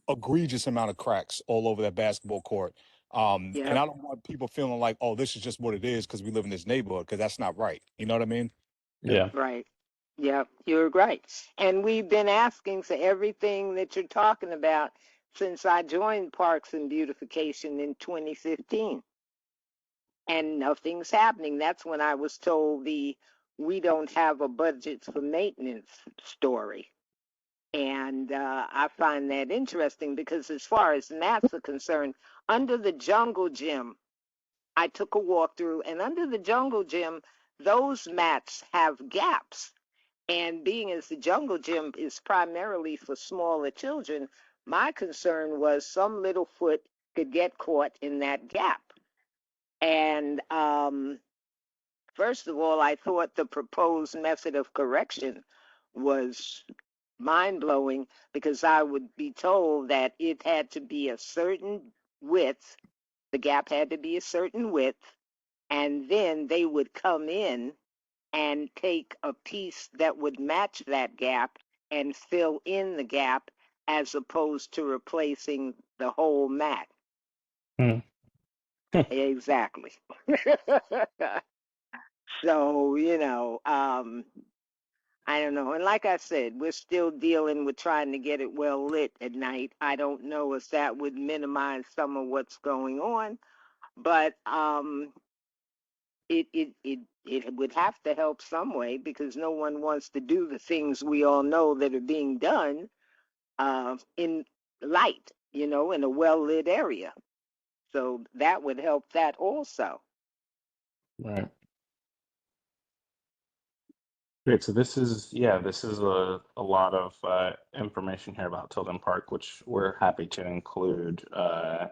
Speaker 11: egregious amount of cracks all over that basketball court. And
Speaker 4: Yep.
Speaker 11: I don't want people feeling like, oh, this is just what it is because we live in this neighborhood, because that's not right. You know what I mean?
Speaker 9: Yeah.
Speaker 4: Right. Yep, you're right. And we've been asking for everything that you're talking about since I joined Parks and Beautification in 2015. And nothing's happening. That's when I was told the "we don't have a budget for maintenance" story. And I find that interesting because, as far as mats are concerned, under the jungle gym, I took a walkthrough, and under the jungle gym, those mats have gaps. And being as the jungle gym is primarily for smaller children, my concern was some little foot could get caught in that gap. And first of all, I thought the proposed method of correction was mind blowing because I would be told that it had to be a certain width, the gap had to be a certain width, and then they would come in and take a piece that would match that gap and fill in the gap as opposed to replacing the whole mat.
Speaker 9: Hmm.
Speaker 4: Exactly. So, I don't know. And like I said, we're still dealing with trying to get it well lit at night. I don't know if that would minimize some of what's going on, but it would have to help some way because no one wants to do the things we all know that are being done in light, in a well lit area. So that would help that also.
Speaker 9: Right. Great. So this is, yeah, this is a lot of information here about Tilden Park, which we're happy to include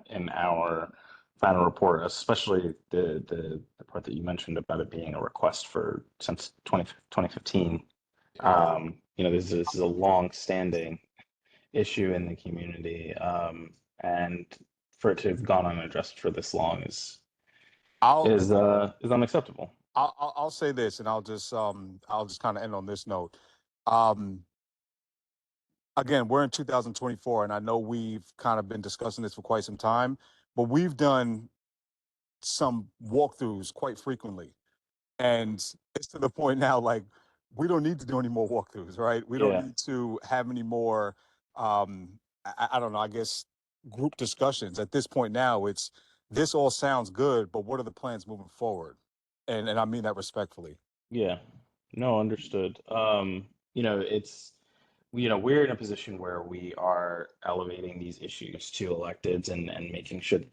Speaker 9: in our final report, especially the part that you mentioned about it being a request for since 2015. This is a long-standing issue in the community, and for it to have gone unaddressed for this long
Speaker 11: I'll
Speaker 9: is unacceptable.
Speaker 11: I'll say this, and I'll just kind of end on this note. Um, Again, we're in 2024, and I know we've kind of been discussing this for quite some time, but we've done some walkthroughs quite frequently. And it's to the point now, like, we don't need to do any more walkthroughs, right? We don't
Speaker 9: Yeah.
Speaker 11: need to have any more, I don't know, I guess, group discussions. At this point now, it's, this all sounds good, but what are the plans moving forward? And I mean that respectfully.
Speaker 9: Yeah. No, understood. We're in a position where we are elevating these issues to electeds and making sure that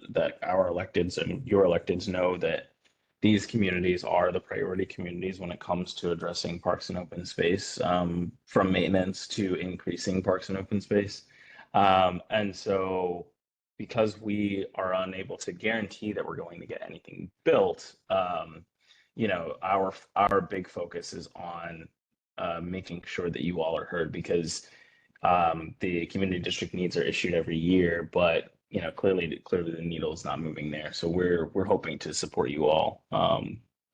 Speaker 9: that our electeds and your electeds know that these communities are the priority communities when it comes to addressing parks and open space, from maintenance to increasing parks and open space. And so because we are unable to guarantee that we're going to get anything built, our big focus is on making sure that you all are heard, because the community district needs are issued every year, but clearly the needle is not moving there. So we're hoping to support you all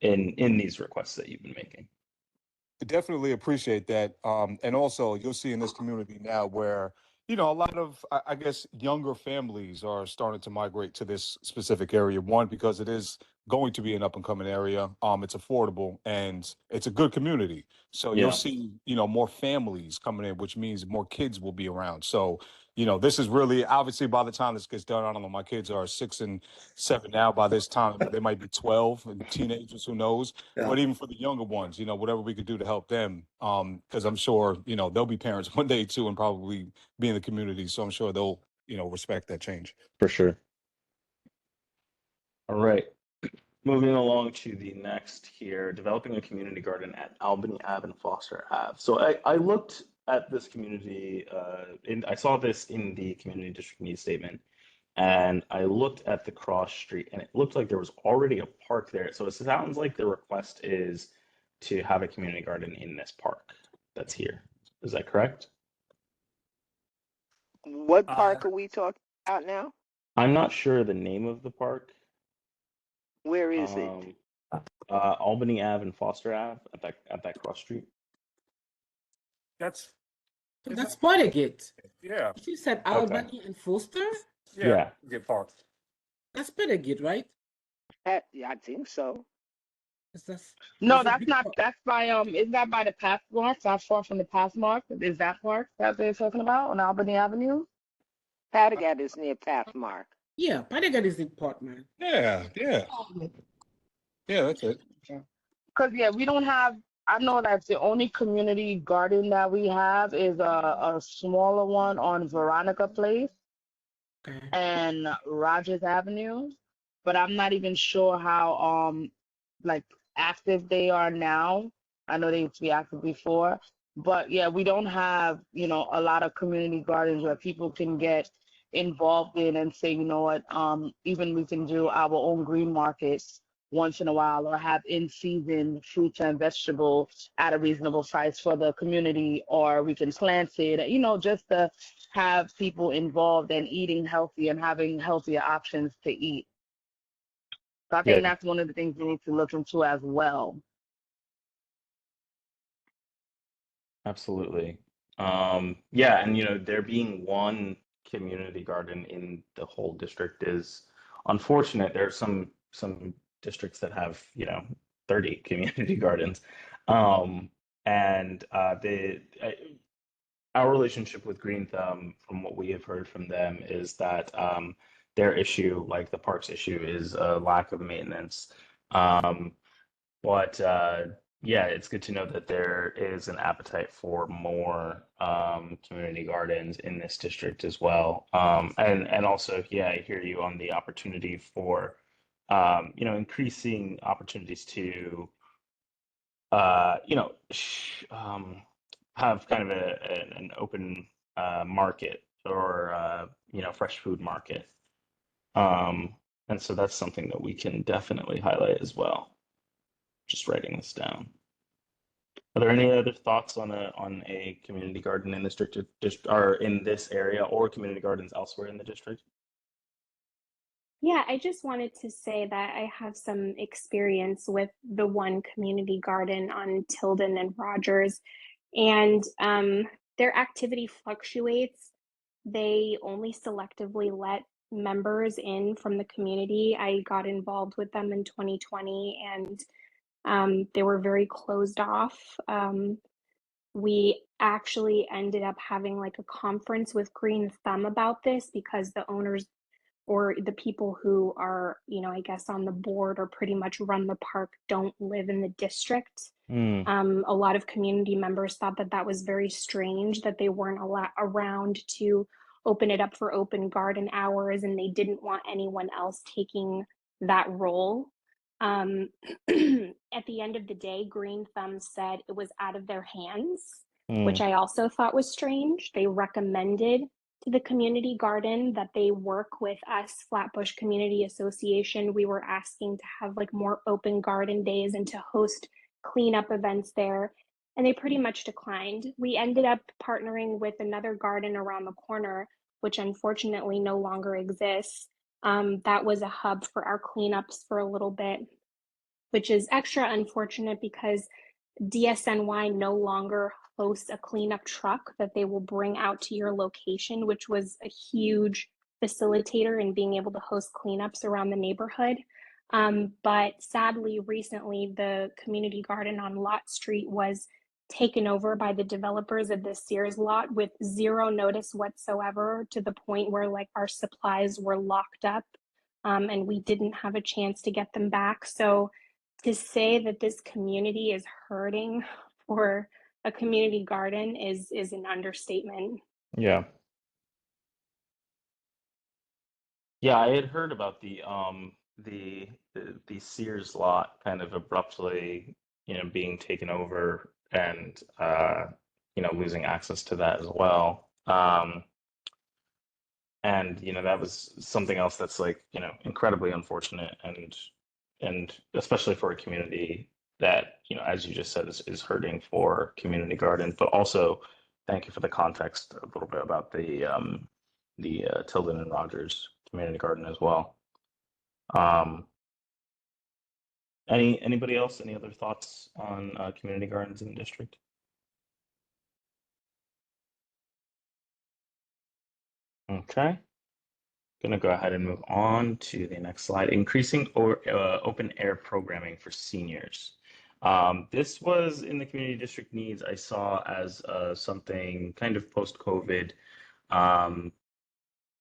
Speaker 9: in these requests that you've been making.
Speaker 11: Definitely appreciate that. And also, you'll see in this community now where, a lot of, I guess, younger families are starting to migrate to this specific area. One, because it is going to be an up and coming area. It's affordable and it's a good community. So you'll
Speaker 9: Yeah.
Speaker 11: see, more families coming in, which means more kids will be around. So, this is really, obviously, by the time this gets done, I don't know, my kids are 6 and 7 now. By this time, they might be 12 and teenagers, who knows?
Speaker 1: Yeah.
Speaker 11: But even for the younger ones, whatever we could do to help them, because I'm sure, they'll be parents one day too, and probably be in the community. So I'm sure they'll, respect that change.
Speaker 9: For sure. All right. Moving along to the next here, developing a community garden at Albany Ave and Foster Ave. So I looked at this community, I saw this in the community district needs statement, and I looked at the cross street, and it looked like there was already a park there. So it sounds like the request is to have a community garden in this park that's here. Is that correct?
Speaker 4: What park are we talking about now?
Speaker 9: I'm not sure the name of the park.
Speaker 4: Where is it?
Speaker 9: Albany Ave and Foster Ave at that cross street.
Speaker 12: That's
Speaker 2: That's Spartagate.
Speaker 12: yeah,
Speaker 2: If you said
Speaker 9: Okay.
Speaker 2: Albany and Foster,
Speaker 9: Yeah.
Speaker 12: Get parked.
Speaker 2: that's Spartagate, right?
Speaker 4: Yeah, I think so.
Speaker 6: No,
Speaker 2: there's a
Speaker 6: that's
Speaker 2: big
Speaker 6: not.
Speaker 2: park.
Speaker 6: That's by Is that by the path mark? Not far from the path mark. Is that park that they're talking about on Albany Avenue?
Speaker 4: Patagat is near Pathmark.
Speaker 2: Yeah, Spartagate is the park, man.
Speaker 12: Yeah, that's it.
Speaker 6: Because yeah, we don't have. I know that the only community garden that we have is a smaller one on Veronica Place
Speaker 2: Okay.
Speaker 6: and Rogers Avenue, but I'm not even sure how like active they are now. I know they used to be active before, but yeah, we don't have, a lot of community gardens where people can get involved in and say, you know what, even we can do our own green markets once in a while or have in-season fruits and vegetables at a reasonable price for the community, or we can plant it, just to have people involved and eating healthy and having healthier options to eat. So I think
Speaker 9: Yeah,
Speaker 6: that's one of the things we need to look into as well.
Speaker 9: absolutely. Yeah, and there being one community garden in the whole district is unfortunate. There are some districts that have 30 community gardens, and our relationship with Green Thumb, from what we have heard from them, is that their issue, like the parks issue, is a lack of maintenance. But yeah, it's good to know that there is an appetite for more community gardens in this district as well. And also, yeah, I hear you on the opportunity for increasing opportunities to have kind of an open market or fresh food market. And so that's something that we can definitely highlight as well. Just writing this down. Are there any other thoughts on a community garden in this district or in this area, or community gardens elsewhere in the district?
Speaker 7: Yeah, I just wanted to say that I have some experience with the one community garden on Tilden and Rogers, and their activity fluctuates. They only selectively let members in from the community. I got involved with them in 2020, and they were very closed off. We actually ended up having like a conference with Green Thumb about this because the owners or the people who are, I guess on the board or pretty much run the park don't live in the district. A lot of community members thought that that was very strange that they weren't around to open it up for open garden hours, and they didn't want anyone else taking that role. At the end of the day, Green Thumb said it was out of their hands, which I also thought was strange. They recommended to the community garden that they work with us, Flatbush Community Association. We were asking to have like more open garden days and to host cleanup events there, and they pretty much declined. We ended up partnering with another garden around the corner, which unfortunately no longer exists. That was a hub for our cleanups for a little bit, which is extra unfortunate because DSNY no longer hosts a cleanup truck that they will bring out to your location, which was a huge facilitator in being able to host cleanups around the neighborhood. But sadly, recently, the community garden on Lot Street was taken over by the developers of the Sears lot with zero notice whatsoever, to the point where like our supplies were locked up, and we didn't have a chance to get them back. So to say that this community is hurting for a community garden is an understatement.
Speaker 9: Yeah. Yeah, I had heard about the Sears lot kind of abruptly, being taken over and losing access to that as well. And that was something else that's like, incredibly unfortunate, and especially for a community that, as you just said, is hurting for community garden. But also, thank you for the context a little bit about the Tilden and Rogers community garden as well. Anybody else? Any other thoughts on community gardens in the district? Okay. Gonna go ahead and move on to the next slide. Increasing open air programming for seniors. This was in the community district needs I saw as something kind of post-COVID,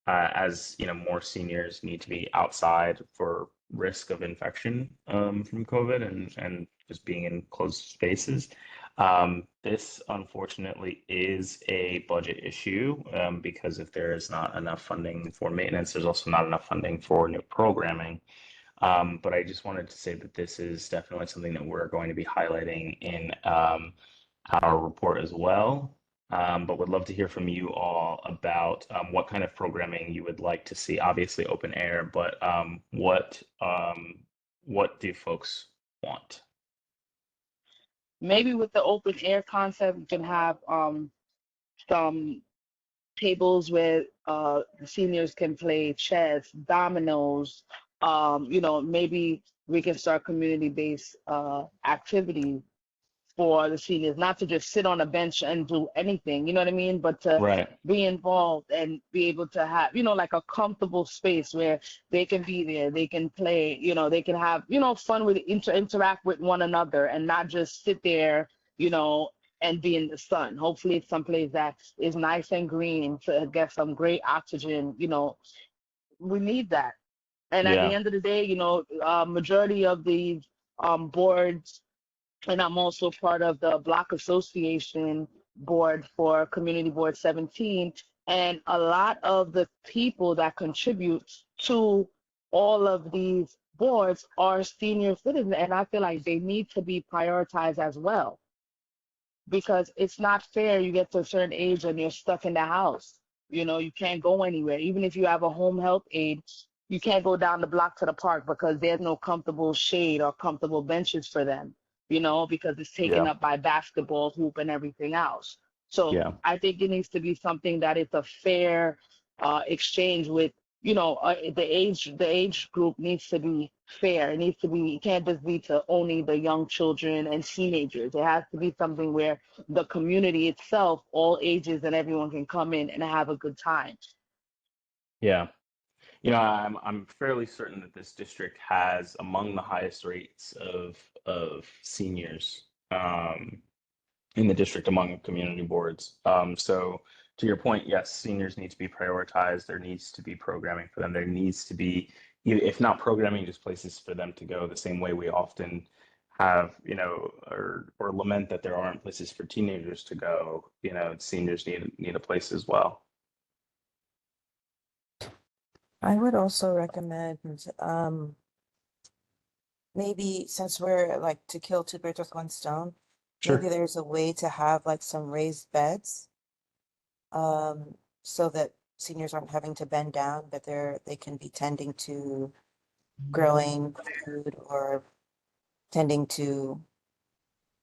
Speaker 9: as you know, more seniors need to be outside for risk of infection from COVID and just being in closed spaces. This unfortunately is a budget issue because if there is not enough funding for maintenance, there's also not enough funding for new programming. But I just wanted to say that this is definitely something that we're going to be highlighting in our report as well. But would love to hear from you all about what kind of programming you would like to see. Obviously, open air, but what do folks want?
Speaker 6: Maybe with the open air concept, we can have some tables where the seniors can play chess, dominoes. Maybe we can start community-based activities for the seniors, not to just sit on a bench and do anything, you know what I mean? But to
Speaker 9: Right.
Speaker 6: be involved and be able to have, like a comfortable space where they can be there, they can play, they can have, fun with interact with one another and not just sit there, and be in the sun. Hopefully it's someplace that is nice and green to get some great oxygen, we need that. And at the
Speaker 9: Yeah.
Speaker 6: end of the day, majority of these boards, and I'm also part of the Block Association board for Community Board 17. And a lot of the people that contribute to all of these boards are senior citizens. And I feel like they need to be prioritized as well, because it's not fair. You get to a certain age and you're stuck in the house. You can't go anywhere. Even if you have a home health aide, you can't go down the block to the park because there's no comfortable shade or comfortable benches for them, because it's taken
Speaker 9: Yeah.
Speaker 6: up by basketball hoop and everything else. So
Speaker 9: Yeah.
Speaker 6: I think it needs to be something that is a fair exchange with, the age group needs to be fair. It needs to be, it can't just be to only the young children and teenagers. It has to be something where the community itself, all ages and everyone can come in and have a good time.
Speaker 9: Yeah. I'm fairly certain that this district has among the highest rates of seniors in the district among community boards. So to your point, yes, seniors need to be prioritized. There needs to be programming for them. There needs to be, if not programming, just places for them to go. The same way we often have, or lament that there aren't places for teenagers to go. Seniors need a place as well.
Speaker 3: I would also recommend, maybe since we're like to kill two birds with one stone, maybe there's a way to have like some raised beds, so that seniors aren't having to bend down, but they can be tending to growing food or tending to,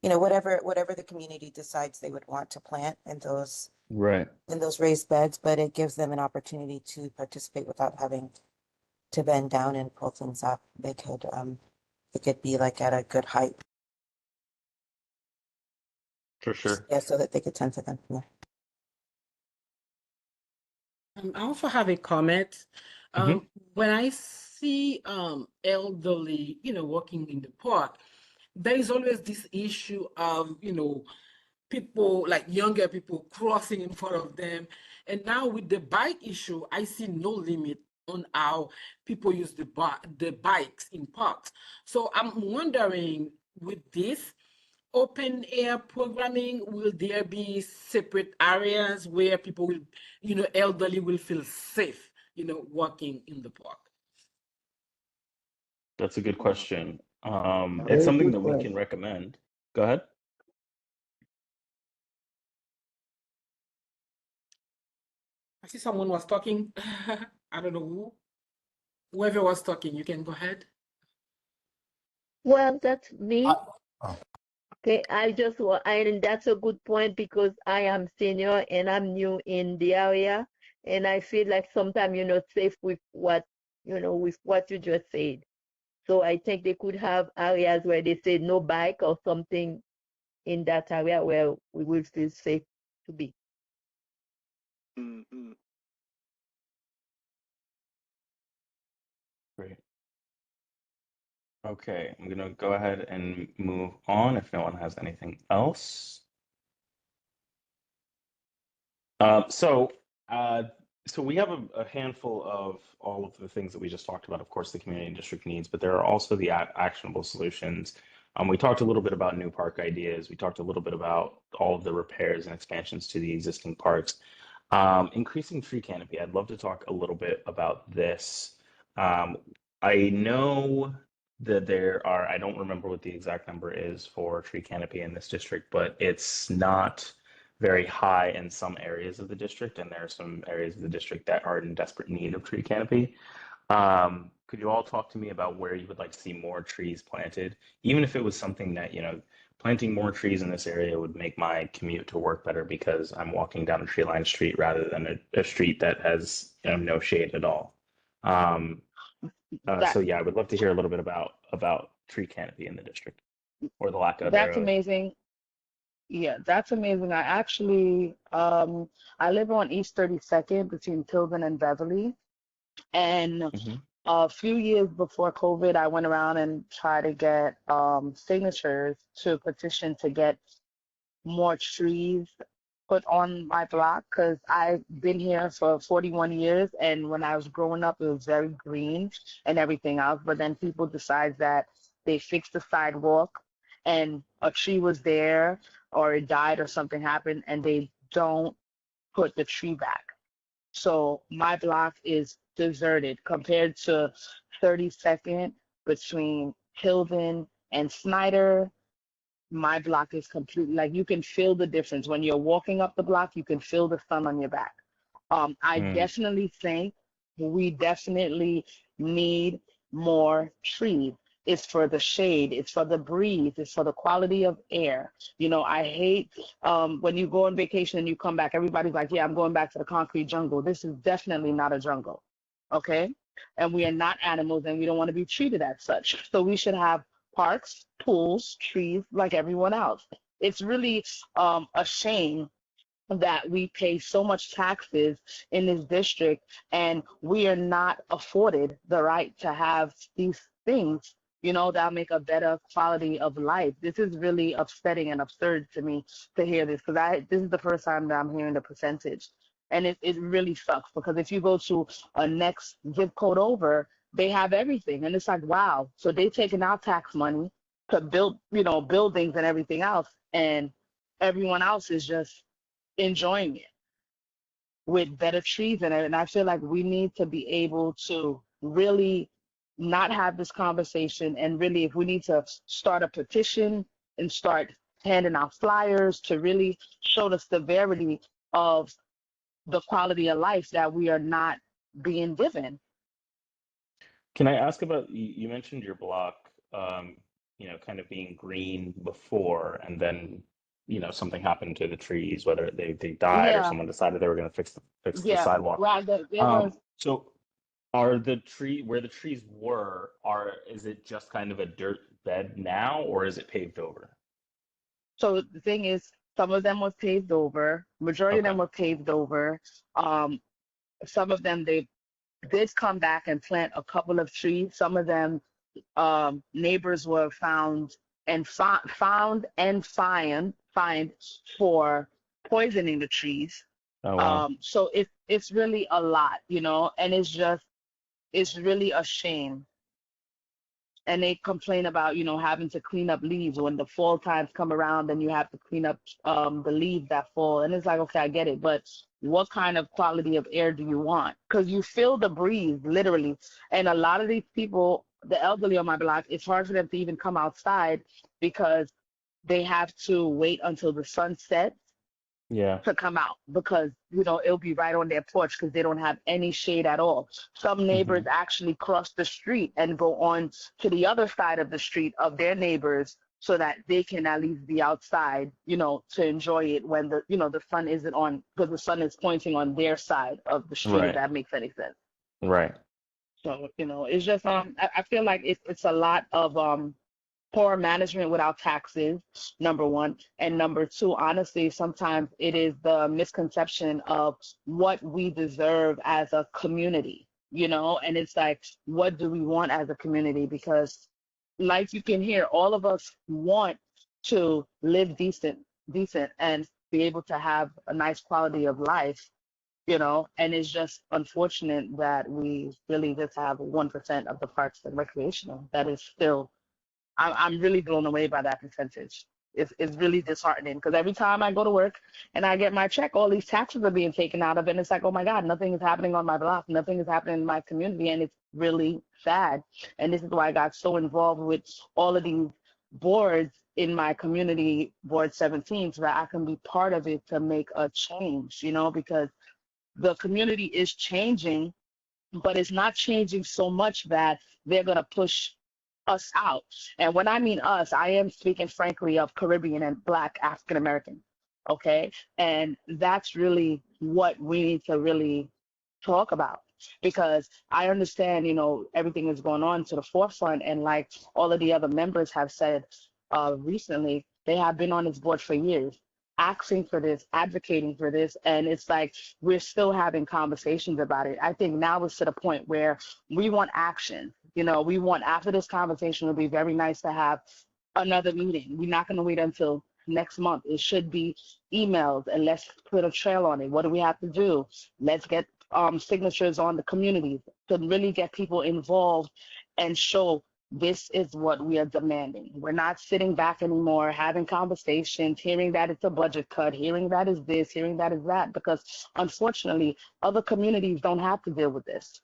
Speaker 3: whatever the community decides they would want to plant in those
Speaker 9: Right.
Speaker 3: raised beds, but it gives them an opportunity to participate without having to bend down and pull things up. It could be like at a good height.
Speaker 9: For sure.
Speaker 3: Yeah, so that they could tend to them. Yeah.
Speaker 2: I also have a comment.
Speaker 9: Mhm.
Speaker 2: When I see elderly, walking in the park, there is always this issue of, people like younger people crossing in front of them. And now with the bike issue, I see no limit on how people use the bikes in parks. So I'm wondering, with this open air programming, will there be separate areas where people will, elderly will feel safe, walking in the park?
Speaker 9: That's a good question. It's
Speaker 8: Very
Speaker 9: something
Speaker 8: good
Speaker 9: that we
Speaker 8: question.
Speaker 9: can recommend. Go ahead.
Speaker 2: I see someone was talking. I don't know who. Whoever was talking, you can go ahead.
Speaker 13: Well, that's me.
Speaker 1: Oh.
Speaker 13: Okay, and that's a good point because I am senior and I'm new in the area, and I feel like sometimes you're not safe with what you just said. So I think they could have areas where they say no bike or something in that area where we will feel safe to be.
Speaker 4: Mhm.
Speaker 9: Great. Okay, I'm gonna go ahead and move on if no one has anything else. Uh, so, uh, so we have a handful of all of the things that we just talked about, of course, the community and district needs, but there are also the actionable solutions. We talked a little bit about new park ideas. We talked a little bit about all of the repairs and expansions to the existing parks. Increasing tree canopy, I'd love to talk a little bit about this. Um, I know that there are, I don't remember what the exact number is for tree canopy in this district, but it's not very high in some areas of the district, and there are some areas of the district that are in desperate need of tree canopy. Could you all talk to me about where you would like to see more trees planted, even if it was something that, planting more trees in this area would make my commute to work better because I'm walking down a tree-lined street rather than a street that has, no shade at all. Um,
Speaker 6: That
Speaker 9: so yeah, I would love to hear a little bit about tree canopy in the district or the lack of
Speaker 6: that's
Speaker 9: thereof.
Speaker 6: amazing. Yeah, that's amazing. I actually I live on East 32nd between Tilden and Beverly. And
Speaker 9: Mhm.
Speaker 6: a few years before COVID, I went around and tried to get signatures to petition to get more trees put on my block because I've been here for 41 years, and when I was growing up, it was very green and everything else. But then people decide that they fixed the sidewalk and a tree was there or it died or something happened, and they don't put the tree back. So my block is deserted compared to 32nd between Hilden and Snyder. My block is completely like you can feel the difference when you're walking up the block. You can feel the sun on your back. I
Speaker 9: Mm.
Speaker 6: definitely think we definitely need more trees. It's for the shade, it's for the breeze, it's for the quality of air. I hate when you go on vacation and you come back, everybody's like, yeah, I'm going back to the concrete jungle. This is definitely not a jungle, okay? And we are not animals and we don't want to be treated as such. So we should have parks, pools, trees like everyone else. It's really a shame that we pay so much taxes in this district and we are not afforded the right to have these things, that make a better quality of life. This is really upsetting and absurd to me to hear this because this is the first time that I'm hearing the percentage. And it really sucks because if you go to a next zip code over, they have everything. And it's like, wow. So they taking our tax money to build, buildings and everything else. And everyone else is just enjoying it with better trees in it. And I feel like we need to be able to really not have this conversation. And really, if we need to start a petition and start handing out flyers to really show the severity of the quality of life that we are not being given.
Speaker 9: Can I ask about, you mentioned your block, kind of being green before, and then, something happened to the trees, whether they died or
Speaker 6: Yeah,
Speaker 9: someone decided they were going to fix the
Speaker 6: yeah.
Speaker 9: sidewalk.
Speaker 6: Well, there was
Speaker 9: So are the tree where the trees were, is it just kind of a dirt bed now, or is it paved over?
Speaker 6: so the thing is, some of them was paved over, majority of
Speaker 9: Okay.
Speaker 6: them were paved over. Um, some of them they did come back and plant a couple of trees. Some of them neighbors were found and fined for poisoning the trees.
Speaker 9: Oh, wow.
Speaker 6: So it's really a lot, and it's really a shame. And they complain about, having to clean up leaves when the fall times come around, then you have to clean up the leaves that fall. And it's like, okay, I get it, but what kind of quality of air do you want? Because you feel the breeze, literally. And a lot of these people, the elderly on my block, it's hard for them to even come outside because they have to wait until the sun sets
Speaker 9: Yeah.
Speaker 6: to come out because it'll be right on their porch because they don't have any shade at all. Some
Speaker 9: Hmm.
Speaker 6: neighbors actually cross the street and go on to the other side of the street of their neighbors so that they can at least be outside, to enjoy it when the sun isn't on because the sun is pointing on their side of the street, if
Speaker 9: Right.
Speaker 6: that makes any sense.
Speaker 9: Right.
Speaker 6: So, it's just I feel like it's a lot of poor management without taxes, number one. And number two, honestly, sometimes it is the misconception of what we deserve as a community, and it's like, what do we want as a community? Because like you can hear, all of us want to live decent and be able to have a nice quality of life, and it's just unfortunate that we really just have 1% of the parks and recreational. That is still, I'm really blown away by that percentage. It's really disheartening because every time I go to work and I get my check, all these taxes are being taken out of it. And it's like, oh my God, nothing is happening on my block. Nothing is happening in my community. And it's really sad. And this is why I got so involved with all of these boards in my community, Board 17, so that I can be part of it to make a change, because the community is changing, but it's not changing so much that they're going to push us out. And when I mean us, I am speaking frankly of Caribbean and Black African American. Okay. And that's really what we need to really talk about, because I understand, everything is going on to the forefront. And like all of the other members have said recently, they have been on this board for years, asking for this, advocating for this. And it's like we're still having conversations about it. I think now it's to the point where we want action. We want, after this conversation, it would be very nice to have another meeting. We're not going to wait until next month. It should be emails, and let's put a trail on it. What do we have to do? Let's get signatures on the communities to really get people involved and show this is what we are demanding. We're not sitting back anymore, having conversations, hearing that it's a budget cut, hearing that is this, hearing that is that, because unfortunately, other communities don't have to deal with this.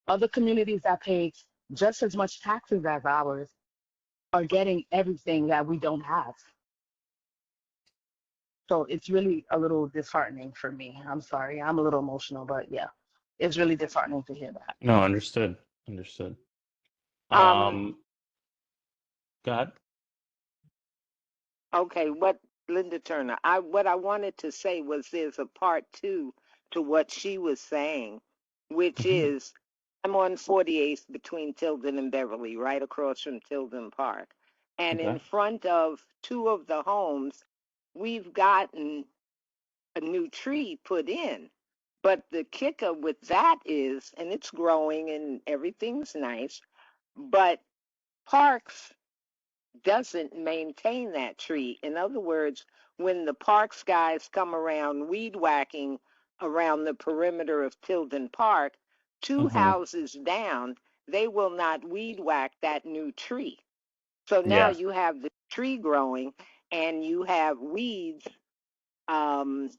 Speaker 6: Other communities that pay just as much taxes as ours are getting everything that we don't have. So it's really a little disheartening for me. I'm sorry, I'm a little emotional, but yeah, it's really disheartening to hear that.
Speaker 9: No, understood. Understood.
Speaker 4: Um,
Speaker 9: Go ahead.
Speaker 4: okay, Linda Turner, what I wanted to say was there's a part two to what she was saying, which
Speaker 9: Mhm.
Speaker 4: is I'm on 48th between Tilden and Beverly, right across from Tilden Park. And in
Speaker 9: Okay.
Speaker 4: front of two of the homes, we've gotten a new tree put in. But the kicker with that is, and it's growing and everything's nice, but Parks doesn't maintain that tree. In other words, when the Parks guys come around weed whacking around the perimeter of Tilden Park, two
Speaker 9: Hmm.
Speaker 4: houses down, they will not weed whack that new tree. So now
Speaker 9: Yeah,
Speaker 4: you have the tree growing and you have weeds um,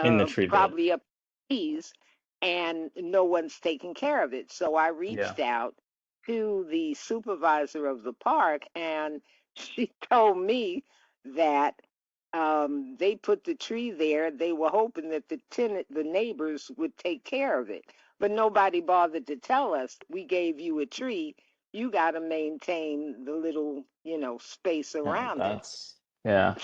Speaker 9: in the tree bed.
Speaker 4: probably up trees, and no one's taking care of it. So I
Speaker 9: Yeah.
Speaker 4: reached out to the supervisor of the park, and she told me that they put the tree there. They were hoping that the neighbors would take care of it, but nobody bothered to tell us. We gave you a tree. You got to maintain the little, space
Speaker 9: Yeah,
Speaker 4: around it.
Speaker 9: yeah.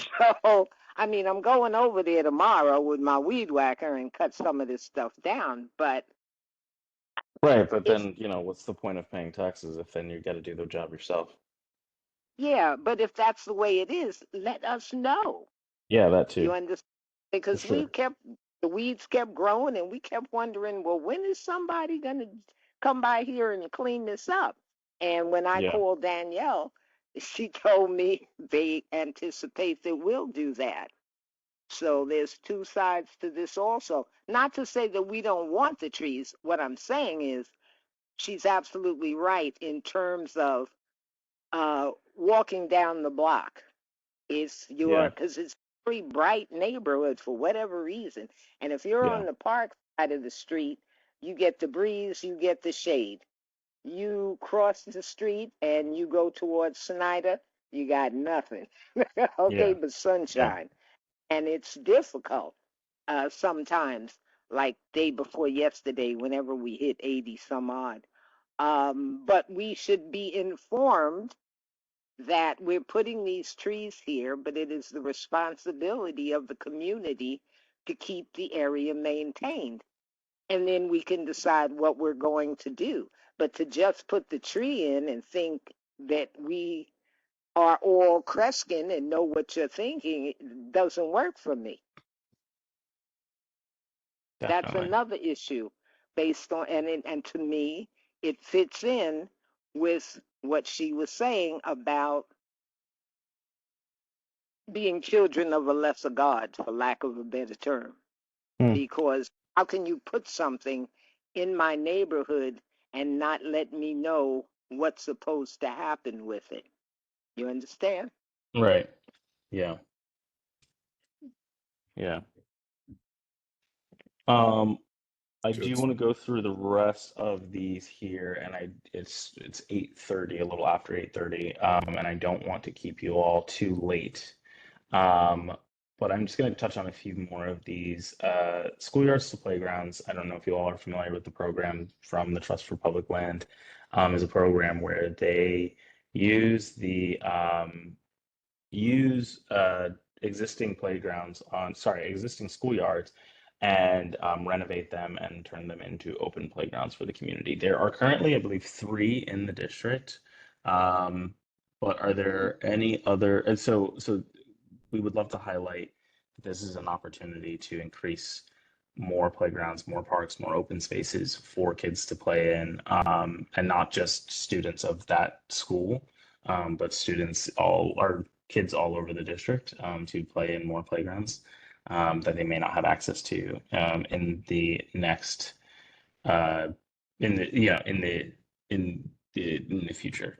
Speaker 4: So, I mean, I'm going over there tomorrow with my weed whacker and cut some of this stuff down. But
Speaker 9: Right, but
Speaker 4: if,
Speaker 9: then, what's the point of paying taxes if then you got to do the job yourself?
Speaker 4: yeah, but if that's the way it is, let us know.
Speaker 9: Yeah, that too,
Speaker 4: You understand?
Speaker 9: for
Speaker 4: Because
Speaker 9: sure.
Speaker 4: the weeds kept growing and we kept wondering, well, when is somebody going to come by here and clean this up? And when I
Speaker 9: Yeah.
Speaker 4: called Danielle, she told me they anticipate that we'll do that. So there's two sides to this also. Not to say that we don't want the trees. What I'm saying is she's absolutely right in terms of walking down the block.
Speaker 9: Yeah.
Speaker 4: Because it's a very bright neighborhood for whatever reason. And if you're
Speaker 9: Yeah.
Speaker 4: on the park side of the street, you get the breeze, you get the shade. You cross the street and you go towards Snyder, you got nothing. Okay,
Speaker 9: Yeah.
Speaker 4: but
Speaker 9: Yeah.
Speaker 4: sunshine. And it's difficult sometimes, like day before yesterday, whenever we hit 80 some odd. But we should be informed that we're putting these trees here, but it is the responsibility of the community to keep the area maintained. and then we can decide what we're going to do. But to just put the tree in and think that we are all Kreskin and know what you're thinking, it doesn't work for me. That's
Speaker 9: Definitely.
Speaker 4: another issue based on, and to me, it fits in with what she was saying about being children of a lesser God, for lack of a better term.
Speaker 9: Hmm.
Speaker 4: Because how can you put something in my neighborhood and not let me know what's supposed to happen with it? You understand?
Speaker 9: Right. Yeah. Yeah. Um, I do
Speaker 5: Just
Speaker 9: want to go through the rest of these here, and it's 8:30, a little after 8:30, and I don't want to keep you all too late. Um, but I'm just going to touch on a few more of these. Schoolyards to playgrounds. I don't know if you all are familiar with the program from the Trust for Public Land. Is a program where they use the use existing playgrounds on, sorry, existing schoolyards and renovate them and turn them into open playgrounds for the community. There are currently, I believe, 3 in the district. Um, but are there any other? And so we would love to highlight that this is an opportunity to increase more playgrounds, more parks, more open spaces for kids to play in, and not just students of that school, but students all or kids all over the district to play in more playgrounds that they may not have access to in the next in the yeah in the future.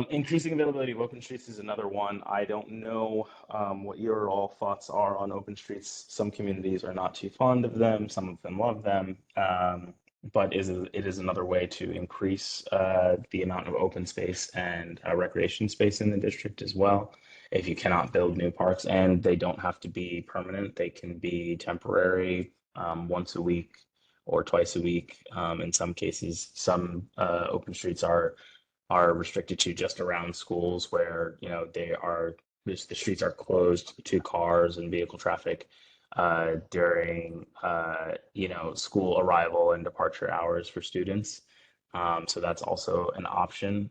Speaker 9: Increasing availability of open streets is another one. I don't know what your all thoughts are on open streets. Some communities are not too fond of them. Some of them love them. But it is another way to increase the amount of open space and recreation space in the district as well. If you cannot build new parks, and they don't have to be permanent, they can be temporary, once a week or twice a week. In some cases, some open streets are restricted to just around schools where the streets are closed to cars and vehicle traffic during school arrival and departure hours for students. So that's also an option,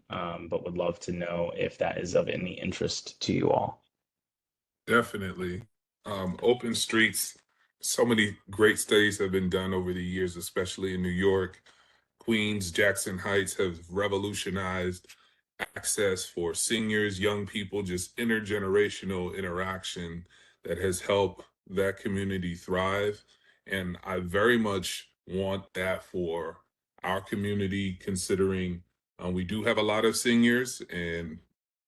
Speaker 9: but would love to know if that is of any interest to you all.
Speaker 5: definitely. Open streets, so many great studies have been done over the years, especially in New York. Queens, Jackson Heights have revolutionized access for seniors, young people, just intergenerational interaction that has helped that community thrive. And I very much want that for our community, considering we do have a lot of seniors, and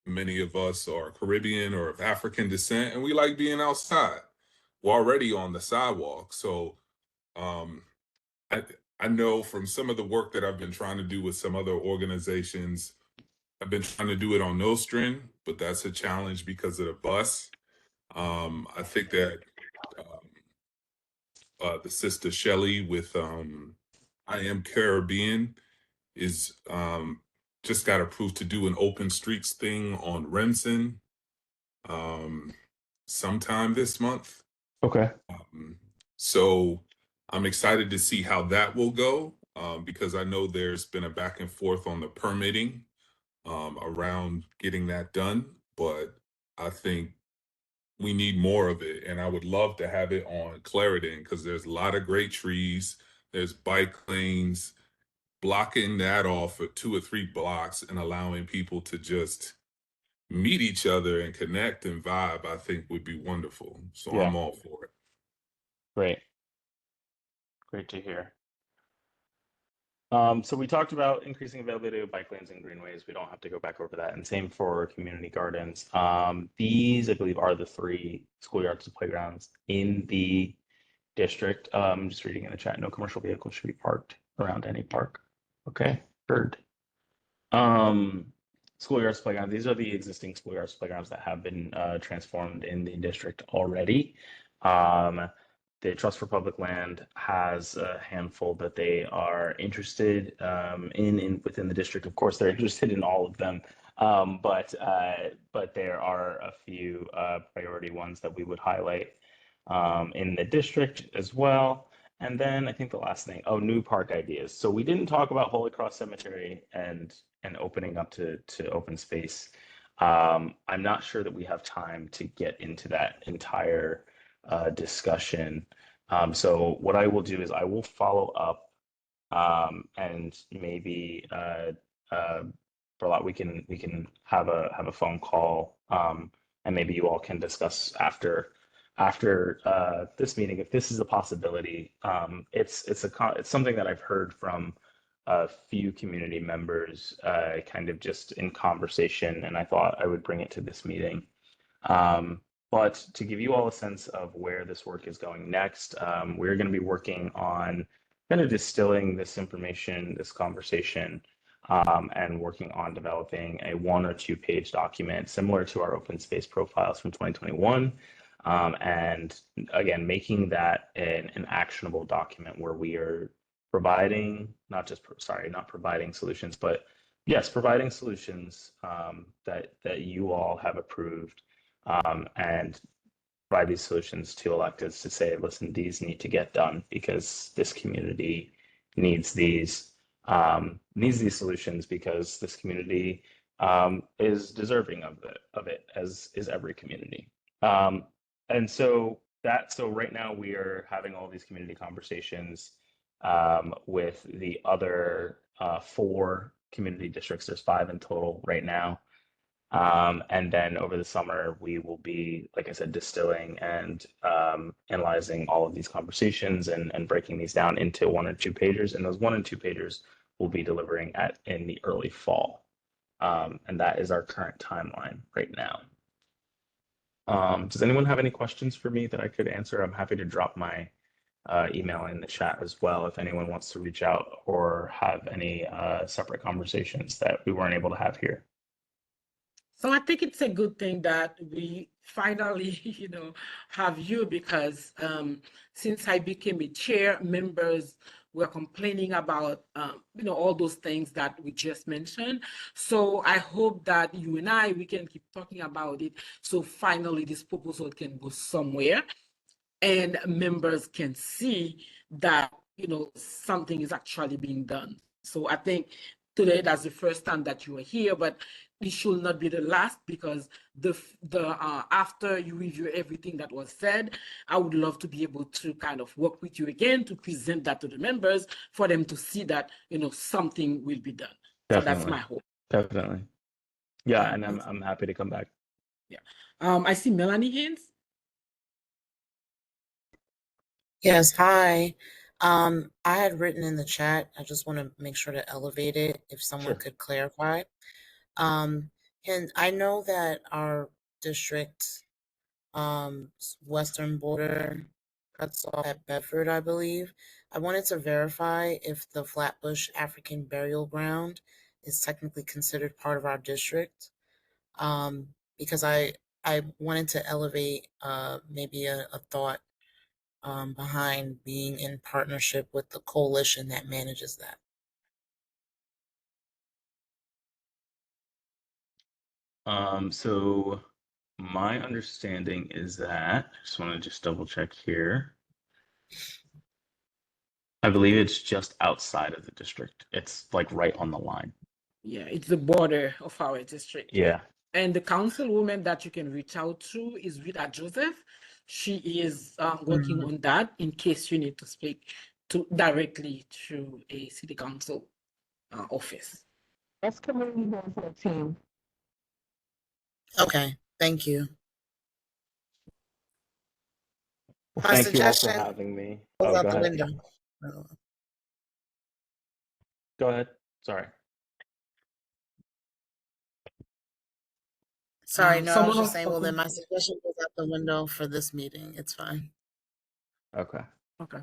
Speaker 5: many of us are Caribbean or of African descent, and we like being outside. We're already on the sidewalk. So um, I, I know from some of the work that I've been trying to do with some other organizations, I've been trying to do it on Nostrand, but that's a challenge because of the bus. I think that the sister Shelley with I Am Caribbean is just got approved to do an open streets thing on Renson um, sometime this month.
Speaker 9: Okay.
Speaker 5: So I'm excited to see how that will go because I know there's been a back and forth on the permitting around getting that done, but I think we need more of it. And I would love to have it on Clarendon because there's a lot of great trees, there's bike lanes, blocking that off for 2 or 3 blocks and allowing people to just meet each other and connect and vibe, I think would be wonderful. So
Speaker 9: Yeah.
Speaker 5: I'm all for it.
Speaker 9: Great. Great to hear. So we talked about increasing availability of bike lanes and greenways. We don't have to go back over that. And same for community gardens. These, I believe, are the 3 schoolyards and playgrounds in the district. Just reading in the chat, no commercial vehicles should be parked around any park. Okay, heard. Schoolyards playgrounds. These are the existing schoolyards playgrounds that have been transformed in the district already. The Trust for Public Land has a handful that they are interested in within the district. Of course, they're interested in all of them, but there are a few priority ones that we would highlight. in the district as well. And then I think the last thing, oh, new park ideas. So we didn't talk about Holy Cross Cemetery and opening up to open space. I'm not sure that we have time to get into that entire discussion. So what I will do is I will follow up, and maybe Berlat, we can have a phone call, and maybe you all can discuss after this meeting if this is a possibility. It's something that I've heard from a few community members, kind of just in conversation, and I thought I would bring it to this meeting. But to give you all a sense of where this work is going next, we're going to be working on kind of distilling this information, this conversation, and working on developing a 1 or 2 page document similar to our open space profiles from 2021. And again, making that an actionable document where we are providing, not providing solutions, but yes, providing solutions that you all have approved, and provide these solutions to electeds to say, listen, these need to get done because this community needs these solutions because this community is deserving of it, as is every community. And so right now we are having all these community conversations with the other 4 community districts. There's 5 in total right now. And then over the summer, we will be, like I said, distilling and analyzing all of these conversations and breaking these down into 1 or 2 pages. And those 1 and 2 pages we'll be delivering in the early fall. And that is our current timeline right now. Does anyone have any questions for me that I could answer? I'm happy to drop my email in the chat as well if anyone wants to reach out or have any separate conversations that we weren't able to have here.
Speaker 2: So I think it's a good thing that we finally, have you, because since I became a chair, members were complaining about, all those things that we just mentioned. So I hope that you and we can keep talking about it. So finally this proposal can go somewhere and members can see that, something is actually being done. So I think today that's the first time that you are here, but it should not be the last, because after you review everything that was said, I would love to be able to kind of work with you again to present that to the members for them to see that, something will be done. So that's my hope.
Speaker 9: Definitely. Yeah, and I'm happy to come back.
Speaker 2: Yeah. I see Melanie hands.
Speaker 14: Yes, hi. I had written in the chat, I just want to make sure to elevate it if someone
Speaker 9: Sure.
Speaker 14: could clarify. And I know that our district, western border cuts off at Bedford, I believe. I wanted to verify if the Flatbush African Burial Ground is technically considered part of our district. Because I wanted to elevate maybe a thought behind being in partnership with the coalition that manages that.
Speaker 9: So my understanding is that, I just want to double check here. I believe it's just outside of the district. It's like right on the line.
Speaker 2: Yeah, it's the border of our district.
Speaker 9: Yeah.
Speaker 2: And the councilwoman that you can reach out to is Rita Joseph. She is working on that in case you need to speak directly to a city council office.
Speaker 8: That's community benefit team.
Speaker 14: Okay, thank you.
Speaker 9: Well,
Speaker 14: My
Speaker 9: thank you all for
Speaker 14: suggestion
Speaker 9: having me.
Speaker 14: goes
Speaker 9: Oh,
Speaker 14: out
Speaker 9: go
Speaker 14: the
Speaker 9: ahead.
Speaker 14: window.
Speaker 9: Go ahead. Sorry.
Speaker 14: Sorry, no, I was
Speaker 2: Someone
Speaker 14: just
Speaker 2: else
Speaker 14: saying, well, then
Speaker 2: talking?
Speaker 14: my suggestion goes out the window for this meeting. It's fine.
Speaker 9: Okay.
Speaker 2: Okay.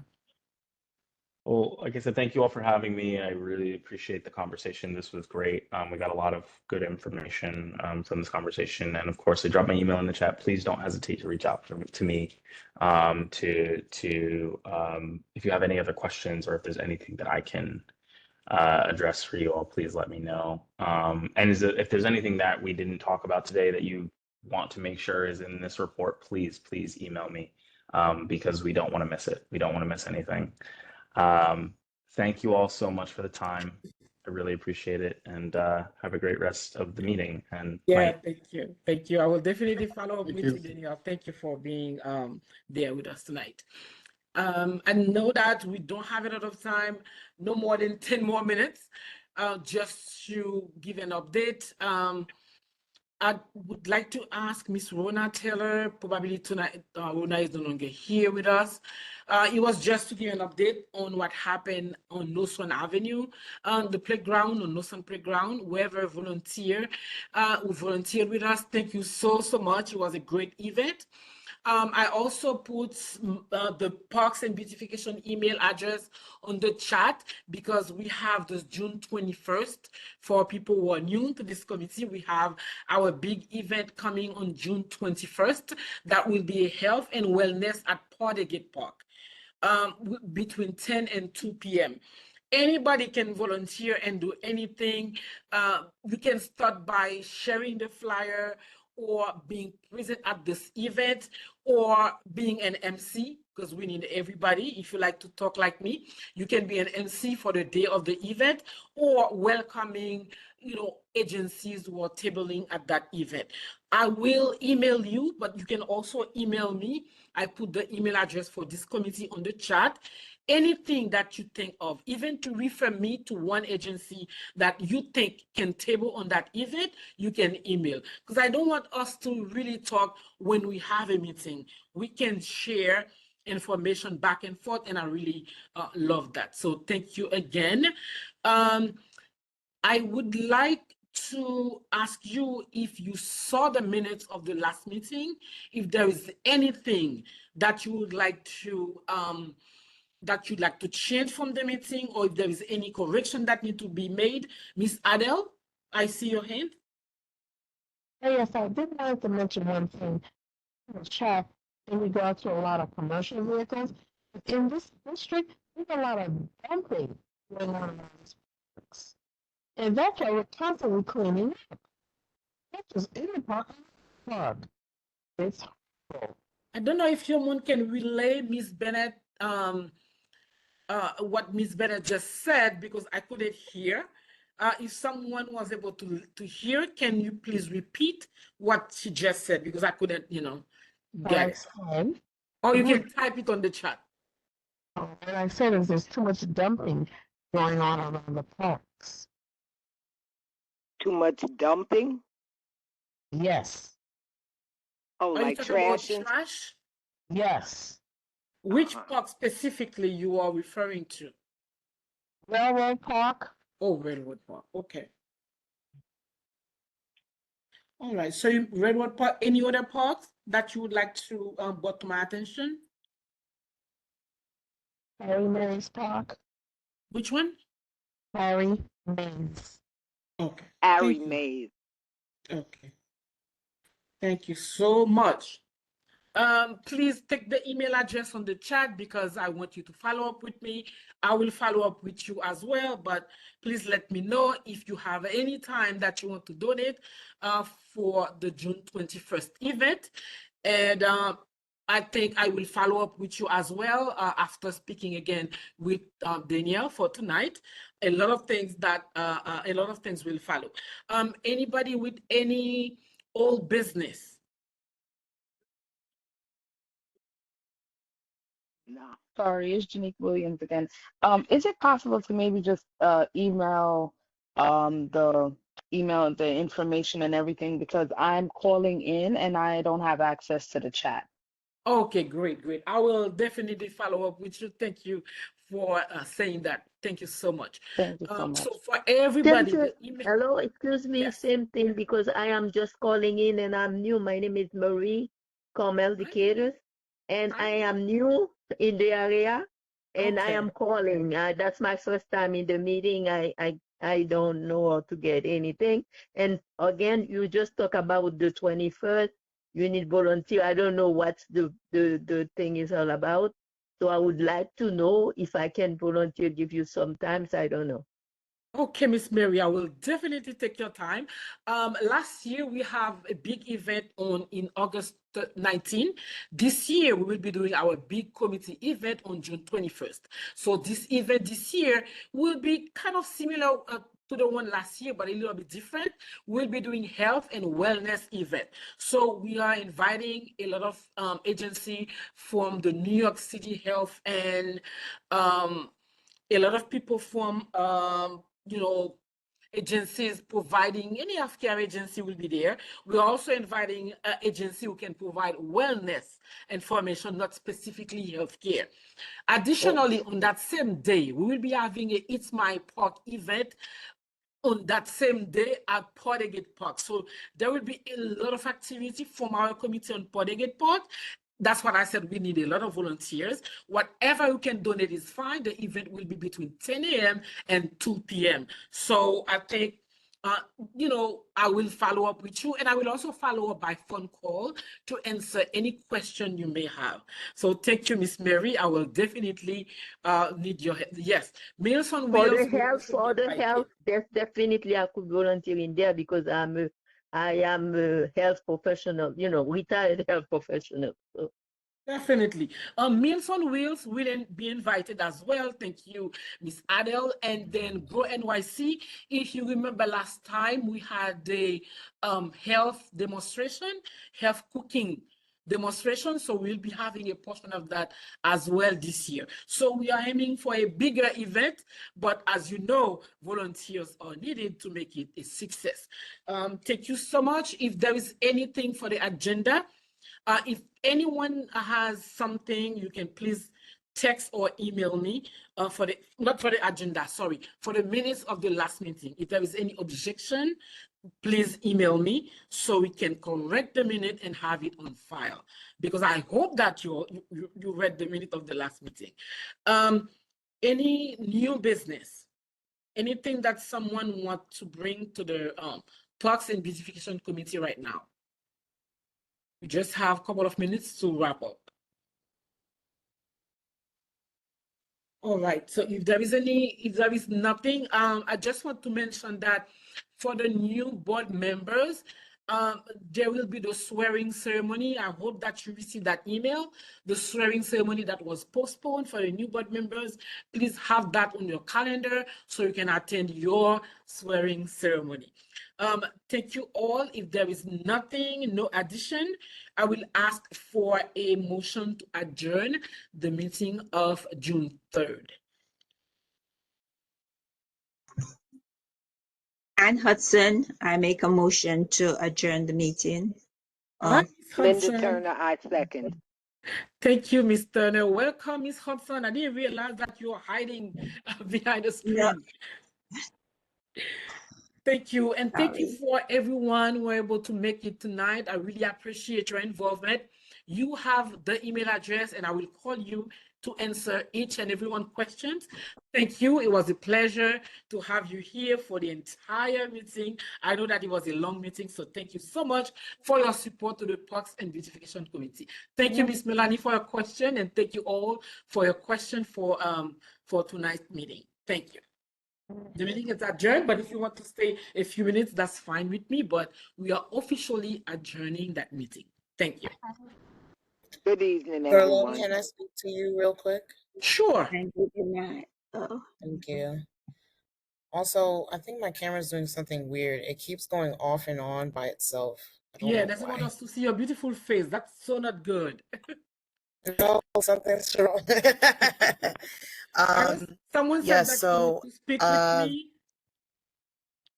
Speaker 9: Well, like I said, thank you all for having me. I really appreciate the conversation. This was great. We got a lot of good information from this conversation. And of course, I dropped my email in the chat. Please don't hesitate to reach out to me if you have any other questions or if there's anything that I can address for you all, please let me know. And if there's anything that we didn't talk about today that you want to make sure is in this report, please email me. because we don't want to miss it. We don't want to miss anything. Thank you all so much for the time. I really appreciate it, and have a great rest of the meeting and
Speaker 2: Yeah,
Speaker 9: night.
Speaker 2: thank you. Thank you. I will definitely follow up
Speaker 11: Thank
Speaker 2: with
Speaker 11: you.
Speaker 2: you, Danielle. Thank you for being there with us tonight. I know that we don't have a lot of time, no more than 10 more minutes, just to give an update. I would like to ask Miss Rona Taylor, probably tonight, Rona is no longer here with us. It was just to give an update on what happened on Noson Avenue, on the playground, on Noson Playground, whoever volunteer, who volunteered with us. Thank you so, so much. It was a great event. I also put the Parks and Beautification email address on the chat because we have this June 21st. For people who are new to this committee, we have our big event coming on June 21st. That will be a health and wellness at Portergate Park between 10 and 2 p.m. Anybody can volunteer and do anything. You can start by sharing the flyer or being present at this event or being an MC, because we need everybody. If you like to talk like me, you can be an MC for the day of the event or welcoming, agencies who are tabling at that event. I will email you, but you can also email me. I put the email address for this committee on the chat. Anything that you think of, even to refer me to one agency that you think can table on that event, you can email. Because I don't want us to really talk when we have a meeting. We can share information back and forth, and I really love that. So thank you again. I would like to ask you if you saw the minutes of the last meeting, if there is anything that you would like to change from the meeting, or if there is any correction that need to be made. Miss Adele, I see your hand.
Speaker 15: Yes, I did want to mention one thing in the chat in regard to a lot of commercial vehicles. In this district, there's a lot of dumping going on around these parks. And that's why we're constantly cleaning up. Not just in the park. It's horrible.
Speaker 2: I don't know if someone can relay Miss Bennett what Miss Bennett just said, because I couldn't hear. If someone was able to hear, can you please repeat what she just said? Because I couldn't, get it. Or you can type it on the chat.
Speaker 15: And I said is there's too much dumping going on around the parks.
Speaker 4: Too much dumping?
Speaker 15: Yes.
Speaker 4: Oh,
Speaker 2: Are you
Speaker 4: like
Speaker 2: talking about
Speaker 4: trash?
Speaker 2: trash?
Speaker 15: Yes.
Speaker 2: Which park specifically you are referring to?
Speaker 15: Railroad Park.
Speaker 2: Oh, Railroad Park. Okay. All right. So Railroad Park. Any other parks that you would like to brought to my attention?
Speaker 15: Harry Mays Park.
Speaker 2: Which one?
Speaker 15: Harry Mays.
Speaker 2: Okay.
Speaker 4: Harry Mays.
Speaker 2: Okay. Thank you so much. Please take the email address on the chat because I want you to follow up with me. I will follow up with you as well, but please let me know if you have any time that you want to donate for the June 21st event. And I think I will follow up with you as well after speaking again with Danielle for tonight. A lot of things will follow. Anybody with any old business?
Speaker 4: No.
Speaker 6: Sorry, it's Janique Williams again. Is it possible to maybe just email the information and everything, because I'm calling in and I don't have access to the chat.
Speaker 2: Okay, great. I will definitely follow up with you. Thank you for saying that. Thank you so much.
Speaker 6: Thank you so much.
Speaker 2: So for everybody,
Speaker 13: Hello, excuse me,
Speaker 2: yes.
Speaker 13: Same thing, because I am just calling in and I'm new. My name is Marie Carmel Decatur, and I am new in the area, and I am calling. That's my first time in the meeting. I don't know how to get anything. And again, you just talk about the 21st. You need volunteer. I don't know what the thing is all about. So I would like to know if I can volunteer, give you some times. I don't know.
Speaker 2: Okay, Miss Mary, I will definitely take your time. Last year we have a big event in August 19. This year we will be doing our big committee event on June 21st. So this event this year will be kind of similar to the one last year, but a little bit different. We'll be doing health and wellness event. So we are inviting a lot of agency from the New York City Health and a lot of people from agencies providing any healthcare agency will be there. We're also inviting an agency who can provide wellness information, not specifically healthcare. Additionally, on that same day, we will be having a It's My Park event on that same day at Portegate Park. So there will be a lot of activity from our committee on Portegate Park. That's what I said. We need a lot of volunteers. Whatever you can donate is fine. The event will be between 10 a.m. and 2 p.m. So I think, I will follow up with you, and I will also follow up by phone call to answer any question you may have. So thank you, Miss Mary. I will definitely need your help. Yes, Meals on
Speaker 13: For
Speaker 2: Wheels.
Speaker 13: the health, there's definitely I could volunteer in there because I am a health professional, retired health professional. So.
Speaker 2: Definitely. Meals on Wheels will be invited as well. Thank you, Miss Adele. And then Grow NYC. If you remember last time, we had the health demonstration, health cooking demonstration. So we'll be having a portion of that as well this year. So we are aiming for a bigger event, but as you know, volunteers are needed to make it a success. Thank you so much. If there is anything for the agenda, if anyone has something, you can please text or email me not for the agenda, sorry, for the minutes of the last meeting. If there is any objection, please email me so we can correct the minute and have it on file. Because I hope that you read the minute of the last meeting. Any new business, anything that someone wants to bring to the Parks and Beautification Committee right now? We just have a couple of minutes to wrap up. All right, so if there is nothing, I just want to mention that for the new board members, there will be the swearing ceremony. I hope that you received that email. The swearing ceremony that was postponed for the new board members, please have that on your calendar so you can attend your swearing ceremony. Thank you all. If there is nothing, no addition, I will ask for a motion to adjourn the meeting of June 3rd.
Speaker 16: Ann Hudson, I make a motion to adjourn the meeting.
Speaker 4: Linda Turner, I second.
Speaker 2: Thank you, Ms. Turner. Welcome, Ms. Hudson. I didn't realize that you were hiding behind the screen. No. Thank you. And thank you for everyone who were able to make it tonight. I really appreciate your involvement. You have the email address and I will call you to answer each and every one questions. Thank you. It was a pleasure to have you here for the entire meeting. I know that it was a long meeting, so thank you so much for your support to the Parks and Beautification Committee. Thank you, Ms. Melanie, for your question, and thank you all for your question for tonight's meeting. Thank you. The meeting is adjourned, but if you want to stay a few minutes, that's fine with me, but we are officially adjourning that meeting. Thank you.
Speaker 4: Good evening, everyone.
Speaker 14: Can I speak to you real quick?
Speaker 2: Sure.
Speaker 14: Thank you. Also, I think my camera's doing something weird. It keeps going off and on by itself.
Speaker 2: Yeah, doesn't want us to see your beautiful face. That's so not good.
Speaker 14: No, something's wrong.
Speaker 2: Someone said that you want to speak with me.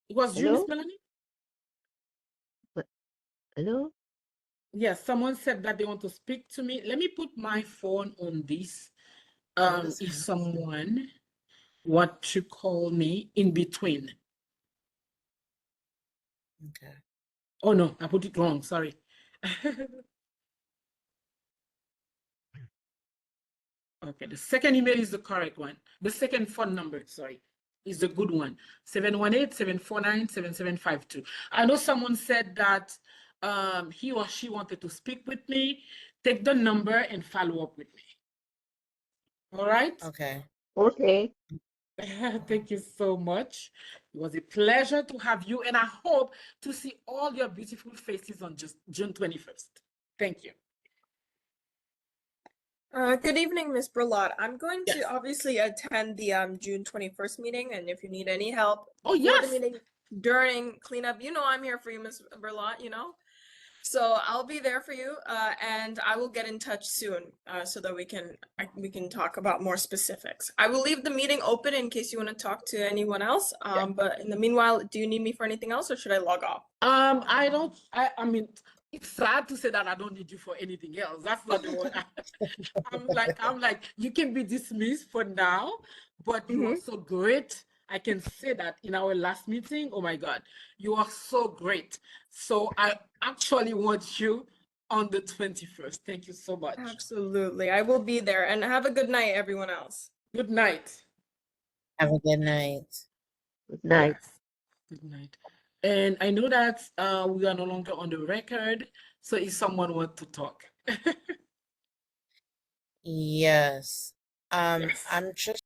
Speaker 2: It was you, Miss Melanie?
Speaker 13: Hello?
Speaker 2: Yes, someone said that they want to speak to me. Let me put my phone on this. If someone want to call me in between.
Speaker 14: Okay.
Speaker 2: Oh no, I put it wrong. Sorry. Okay, the second email is the correct one. The second phone number, sorry, is the good one. 718-749-7752. I know someone said that he or she wanted to speak with me. Take the number and follow up with me. All right?
Speaker 14: Okay.
Speaker 13: Okay.
Speaker 2: Thank you so much. It was a pleasure to have you, and I hope to see all your beautiful faces on just June 21st. Thank you.
Speaker 17: Good evening, Ms. Berlot. I'm going
Speaker 2: Yes.
Speaker 17: to obviously attend the June 21st meeting, and if you need any help
Speaker 2: Oh,
Speaker 17: before
Speaker 2: yes.
Speaker 17: the meeting, during cleanup, you know I'm here for you, Ms. Berlot, you know? So I'll be there for you, and I will get in touch soon so that we can talk about more specifics. I will leave the meeting open in case you want to talk to anyone else. But in the meanwhile, do you need me for anything else, or should I log off?
Speaker 2: I don't. I mean, it's sad to say that I don't need you for anything else. That's not the word. I'm like, you can be dismissed for now, but you are so great. I can say that in our last meeting, oh my God, you are so great. So I actually want you on the 21st. Thank you so much.
Speaker 17: Absolutely. I will be there. And have a good night, everyone else.
Speaker 2: Good night.
Speaker 14: Have a good night.
Speaker 13: Good night.
Speaker 2: Yes. Good night. And I know that we are no longer on the record. So if someone wants to talk.
Speaker 14: Yes.
Speaker 2: Yes.
Speaker 14: I'm just